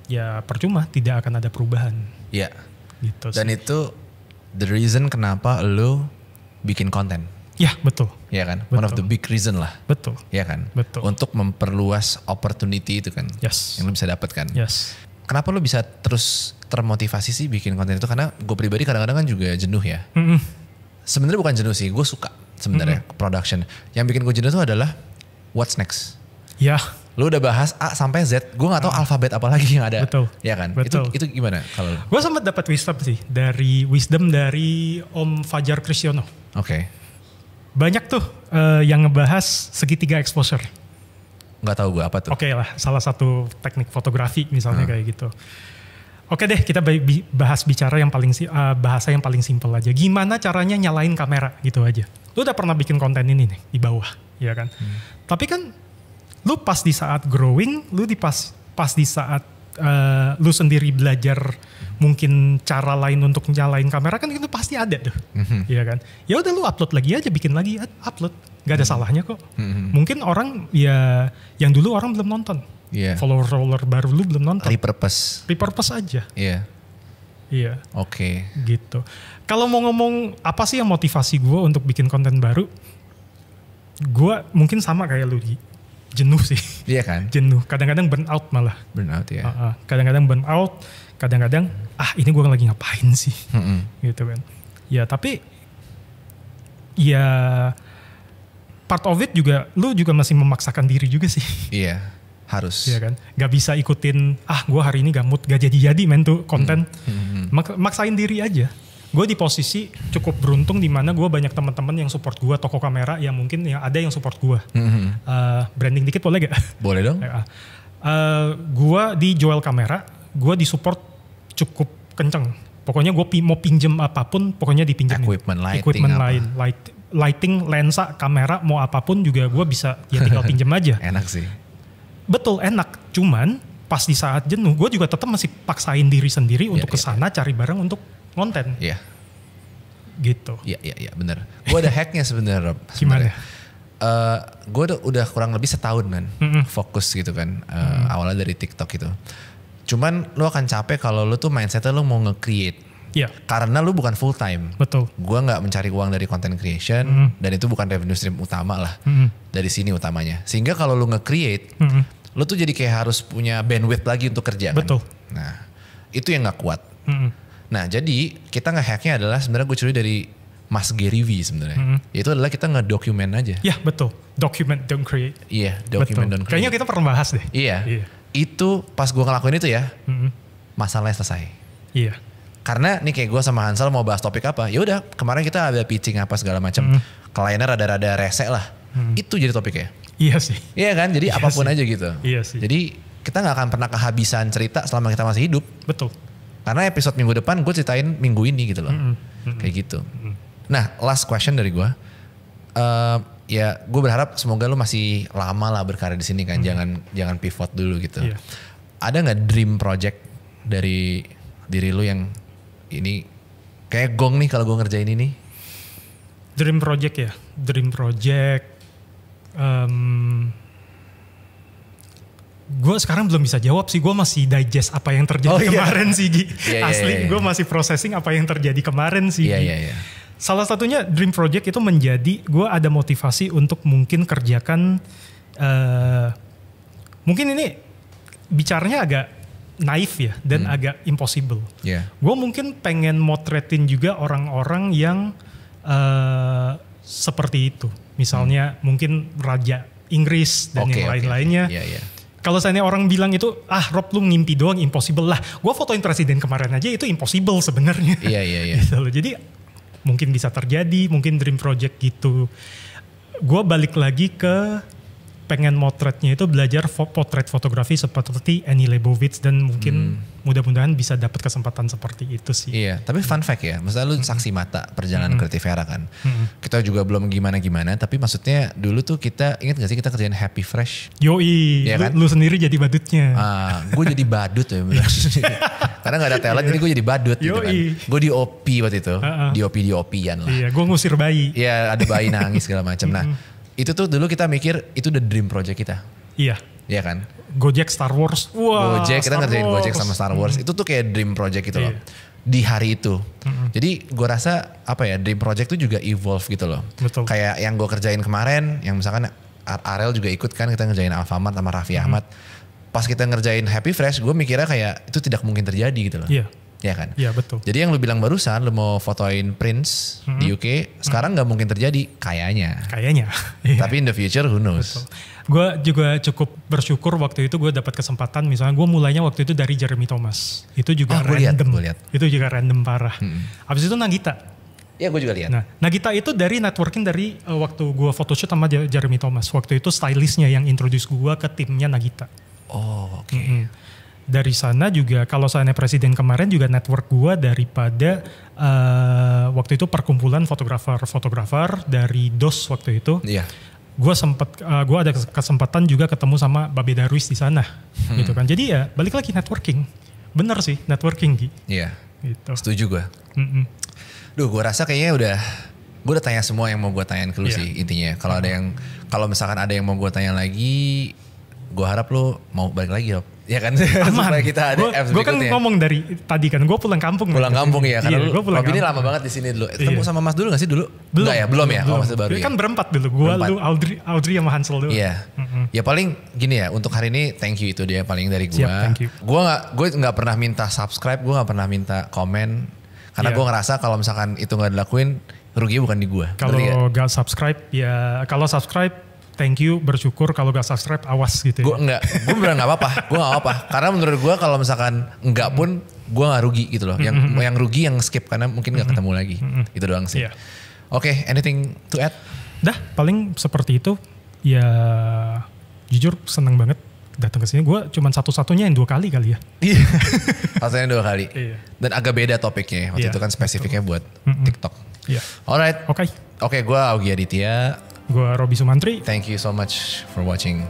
Speaker 1: ya percuma, tidak akan ada perubahan.
Speaker 2: Iya.
Speaker 1: Gitu
Speaker 2: dan
Speaker 1: sih.
Speaker 2: itu the reason kenapa lu bikin konten.
Speaker 1: Ya betul.
Speaker 2: Iya kan?
Speaker 1: Betul.
Speaker 2: One of the big reason lah.
Speaker 1: Betul.
Speaker 2: Iya kan?
Speaker 1: Betul.
Speaker 2: Untuk memperluas opportunity itu kan.
Speaker 1: Yes.
Speaker 2: Yang lu bisa dapat kan.
Speaker 1: Yes.
Speaker 2: Kenapa lu bisa terus termotivasi sih bikin konten itu? Karena gue pribadi kadang-kadang kan juga jenuh ya. Sebenarnya bukan jenuh sih, gue suka sebenarnya production. Yang bikin gue jenuh itu adalah what's next.
Speaker 1: Ya.
Speaker 2: Lu udah bahas A sampai Z, gue nggak tahu alfabet apa lagi yang ada.
Speaker 1: Betul.
Speaker 2: Ya kan?
Speaker 1: Betul.
Speaker 2: Itu gimana kalau?
Speaker 1: Gue sempat dapat wisdom dari Om Fajar Krisyono.
Speaker 2: Oke.
Speaker 1: Banyak tuh yang ngebahas segitiga exposure.
Speaker 2: Nggak tahu gue apa tuh.
Speaker 1: Oke lah, salah satu teknik fotografi misalnya kayak gitu. Oke deh, kita bahas bahasa yang paling simpel aja. Gimana caranya nyalain kamera gitu aja. Lu udah pernah bikin konten ini nih di bawah, ya kan? Tapi kan lu pas di saat growing, lu pas di saat lu sendiri belajar mungkin cara lain untuk nyalain kamera kan itu pasti ada tuh, ya kan? Ya udah lu upload lagi aja, bikin lagi upload, nggak ada salahnya kok. Mungkin orang ya yang dulu orang belum nonton, follower baru lu belum nonton. Repurpose aja.
Speaker 2: Iya.
Speaker 1: Iya.
Speaker 2: Oke.
Speaker 1: Gitu. Kalau mau ngomong apa sih yang motivasi gue untuk bikin konten baru, gue mungkin sama kayak lu, jenuh sih.
Speaker 2: Iya kan?
Speaker 1: Jenuh. Kadang-kadang burn out malah.
Speaker 2: Burn out ya.
Speaker 1: Kadang-kadang burn out. Kadang-kadang ini gue lagi ngapain sih? Gitu kan. Ya tapi ya part of it juga lu juga masih memaksakan diri juga sih.
Speaker 2: Iya. Harus.
Speaker 1: Iya kan. Gak bisa ikutin gue hari ini gak mood, gak jadi main tuh konten. Maksain diri aja. Gue di posisi cukup beruntung di mana gue banyak teman-teman yang support gue, toko kamera yang mungkin yang ada yang support gue. Branding dikit boleh gak?
Speaker 2: Boleh dong.
Speaker 1: Gue di Joel Kamera, gue di support cukup kenceng. Pokoknya gue mau pinjem apapun, pokoknya dipinjemin.
Speaker 2: Equipment
Speaker 1: lain, lighting, lensa, kamera, mau apapun juga gue bisa ya tinggal pinjem aja.
Speaker 2: Enak sih.
Speaker 1: Betul enak, cuman pas di saat jenuh, gue juga tetap masih paksain diri sendiri untuk kesana cari barang untuk konten.
Speaker 2: Iya.
Speaker 1: Gitu.
Speaker 2: Iya bener. Gue ada hacknya sebenarnya Rob.
Speaker 1: Gimana?
Speaker 2: Gue udah kurang lebih setahun kan fokus gitu kan. Awalnya dari TikTok gitu. Cuman lu akan capek kalau lu tuh mindsetnya lu mau nge-create.
Speaker 1: Iya.
Speaker 2: Karena lu bukan full time.
Speaker 1: Betul.
Speaker 2: Gue nggak mencari uang dari content creation dan itu bukan revenue stream utama lah. Dari sini utamanya. Sehingga kalau lu nge-create, lu tuh jadi kayak harus punya bandwidth lagi untuk kerja.
Speaker 1: Betul.
Speaker 2: Kan? Nah itu yang nggak kuat. Nah jadi kita nge-hacknya adalah sebenarnya gue curi dari Mas Gary V sebenarnya. Itu adalah kita nge-document aja.
Speaker 1: Iya betul. Document don't create.
Speaker 2: Iya document don't create.
Speaker 1: Kayaknya kita pernah bahas deh.
Speaker 2: Iya. Itu pas gue ngelakuin itu ya, masalahnya selesai.
Speaker 1: Iya.
Speaker 2: Karena nih kayak gue sama Hansel mau bahas topik apa, ya udah kemarin kita ada pitching apa segala macam, kliennya rada-rada rese lah, itu jadi topiknya.
Speaker 1: Iya sih.
Speaker 2: Iya kan, jadi apapun aja gitu.
Speaker 1: Iya sih.
Speaker 2: Jadi kita nggak akan pernah kehabisan cerita selama kita masih hidup.
Speaker 1: Betul.
Speaker 2: Karena episode minggu depan gue ceritain minggu ini gitu loh, kayak gitu. Nah last question dari gue, ya gue berharap semoga lu masih lama lah berkarya di sini kan, jangan pivot dulu gitu. Iya. Ada nggak dream project dari diri lu yang ini kayak gong nih kalau gue ngerjain ini?
Speaker 1: Dream project ya, gue sekarang belum bisa jawab sih, gue masih digest apa yang terjadi kemarin sih Gi. Asli gue masih processing apa yang terjadi kemarin sih. Iya. Salah satunya dream project itu menjadi gue ada motivasi untuk mungkin kerjakan, mungkin ini bicaranya agak naif ya dan agak impossible. Gue mungkin pengen motretin juga orang-orang yang seperti itu. Misalnya mungkin Raja Inggris dan yang lain-lainnya. Kalau seandainya orang bilang itu, Rob lu ngimpi doang, impossible lah. Gue fotoin presiden kemarin aja itu impossible sebenarnya.
Speaker 2: Iya.
Speaker 1: Gitu. Jadi mungkin bisa terjadi, mungkin dream project gitu. Gue balik lagi ke pengen motretnya itu belajar potret fotografi seperti Annie Leibovitz dan mungkin mudah-mudahan bisa dapat kesempatan seperti itu sih.
Speaker 2: Iya, tapi fun fact ya, maksudnya lu saksi mata perjalanan kreatif Vera kan. Kita juga belum gimana-gimana, tapi maksudnya dulu tuh kita, ingat gak sih kita kerjain Happy Fresh?
Speaker 1: Yoi, ya kan? lu sendiri jadi badutnya.
Speaker 2: Gue jadi badut ya. Karena gak ada talent, jadi gue jadi badut gitu kan. Gue di OP waktu itu, di OP-an lah.
Speaker 1: Iya, gue ngusir bayi.
Speaker 2: Iya, ada bayi nangis segala macam. Nah, itu tuh dulu kita mikir itu the dream project kita.
Speaker 1: Iya.
Speaker 2: Iya kan?
Speaker 1: Gojek Star Wars. Wah,
Speaker 2: Gojek, kita ngerjain Gojek sama Star Wars. Itu tuh kayak dream project gitu loh. Di hari itu. Jadi gue rasa dream project itu juga evolve gitu loh.
Speaker 1: Betul.
Speaker 2: Kayak yang gue kerjain kemarin, yang misalkan Arel juga ikut kan, kita ngerjain Alfamart sama Raffi Ahmad. Pas kita ngerjain Happy Fresh, gue mikirnya kayak itu tidak mungkin terjadi gitu loh.
Speaker 1: Iya.
Speaker 2: Ya kan?
Speaker 1: Iya betul.
Speaker 2: Jadi yang lu bilang barusan, lu mau fotoin Prince di UK, sekarang nggak mungkin terjadi, kayaknya. Tapi in the future, who knows?
Speaker 1: Gue juga cukup bersyukur waktu itu gue dapat kesempatan, misalnya gue mulainya waktu itu dari Jeremy Thomas. Itu juga random. Itu juga random parah. Habis itu Nagita.
Speaker 2: Iya gue juga lihat.
Speaker 1: Nah, Nagita itu dari networking dari waktu gue photoshoot sama Jeremy Thomas. Waktu itu stylistnya yang introduce gue ke timnya Nagita.
Speaker 2: Oh oke.
Speaker 1: Dari sana juga kalau saya presiden kemarin juga network gue daripada waktu itu perkumpulan fotografer dari DOS waktu itu.
Speaker 2: Iya.
Speaker 1: Gue ada kesempatan juga ketemu sama Babe Darwis di sana, gitu kan. Jadi ya balik lagi networking, bener sih networking Gi.
Speaker 2: Iya.
Speaker 1: Gitu.
Speaker 2: Setuju gue. Duh, gue rasa kayaknya gue udah tanya semua yang mau gue tanyain ke lu sih intinya. Kalau misalkan ada yang mau gue tanya lagi, gue harap lu mau balik lagi Rob. Ya kan, supaya kita ada apps berikutnya.
Speaker 1: Gue kan ngomong dari tadi kan, gue pulang kampung.
Speaker 2: Pulang kampung ya, karena lu Rob ini lama banget di sini dulu. Ketemu sama Mas dulu gak sih dulu?
Speaker 1: Belum.
Speaker 2: Belum ya? Oh masih baru ya?
Speaker 1: Kan berempat dulu, gue, lu, Audrey sama Hansel dulu.
Speaker 2: Iya. Ya paling gini ya, untuk hari ini thank you itu dia paling dari gue.
Speaker 1: Siap, thank you.
Speaker 2: Gue gak pernah minta subscribe, gue gak pernah minta komen. Karena gue ngerasa kalau misalkan itu gak dilakuin, ruginya bukan di gue.
Speaker 1: Kalau gak subscribe, ya kalau subscribe, thank you, bersyukur. Kalau gak subscribe, awas gitu ya.
Speaker 2: Gue bener gak apa-apa. Karena menurut gue kalau misalkan enggak pun, gue gak rugi gitu loh. Yang rugi yang skip karena mungkin gak ketemu lagi. Itu doang sih. Oke, anything to add?
Speaker 1: Dah, paling seperti itu. Ya jujur seneng banget datang ke sini. Gue cuman satu-satunya yang 2 kali ya.
Speaker 2: Iya. Satunya 2 kali. Dan agak beda topiknya. Waktu itu kan spesifiknya buat TikTok. Alright. Oke, gue Augie Aditya.
Speaker 1: Gue Robi Sumantri.
Speaker 2: Thank you so much for watching.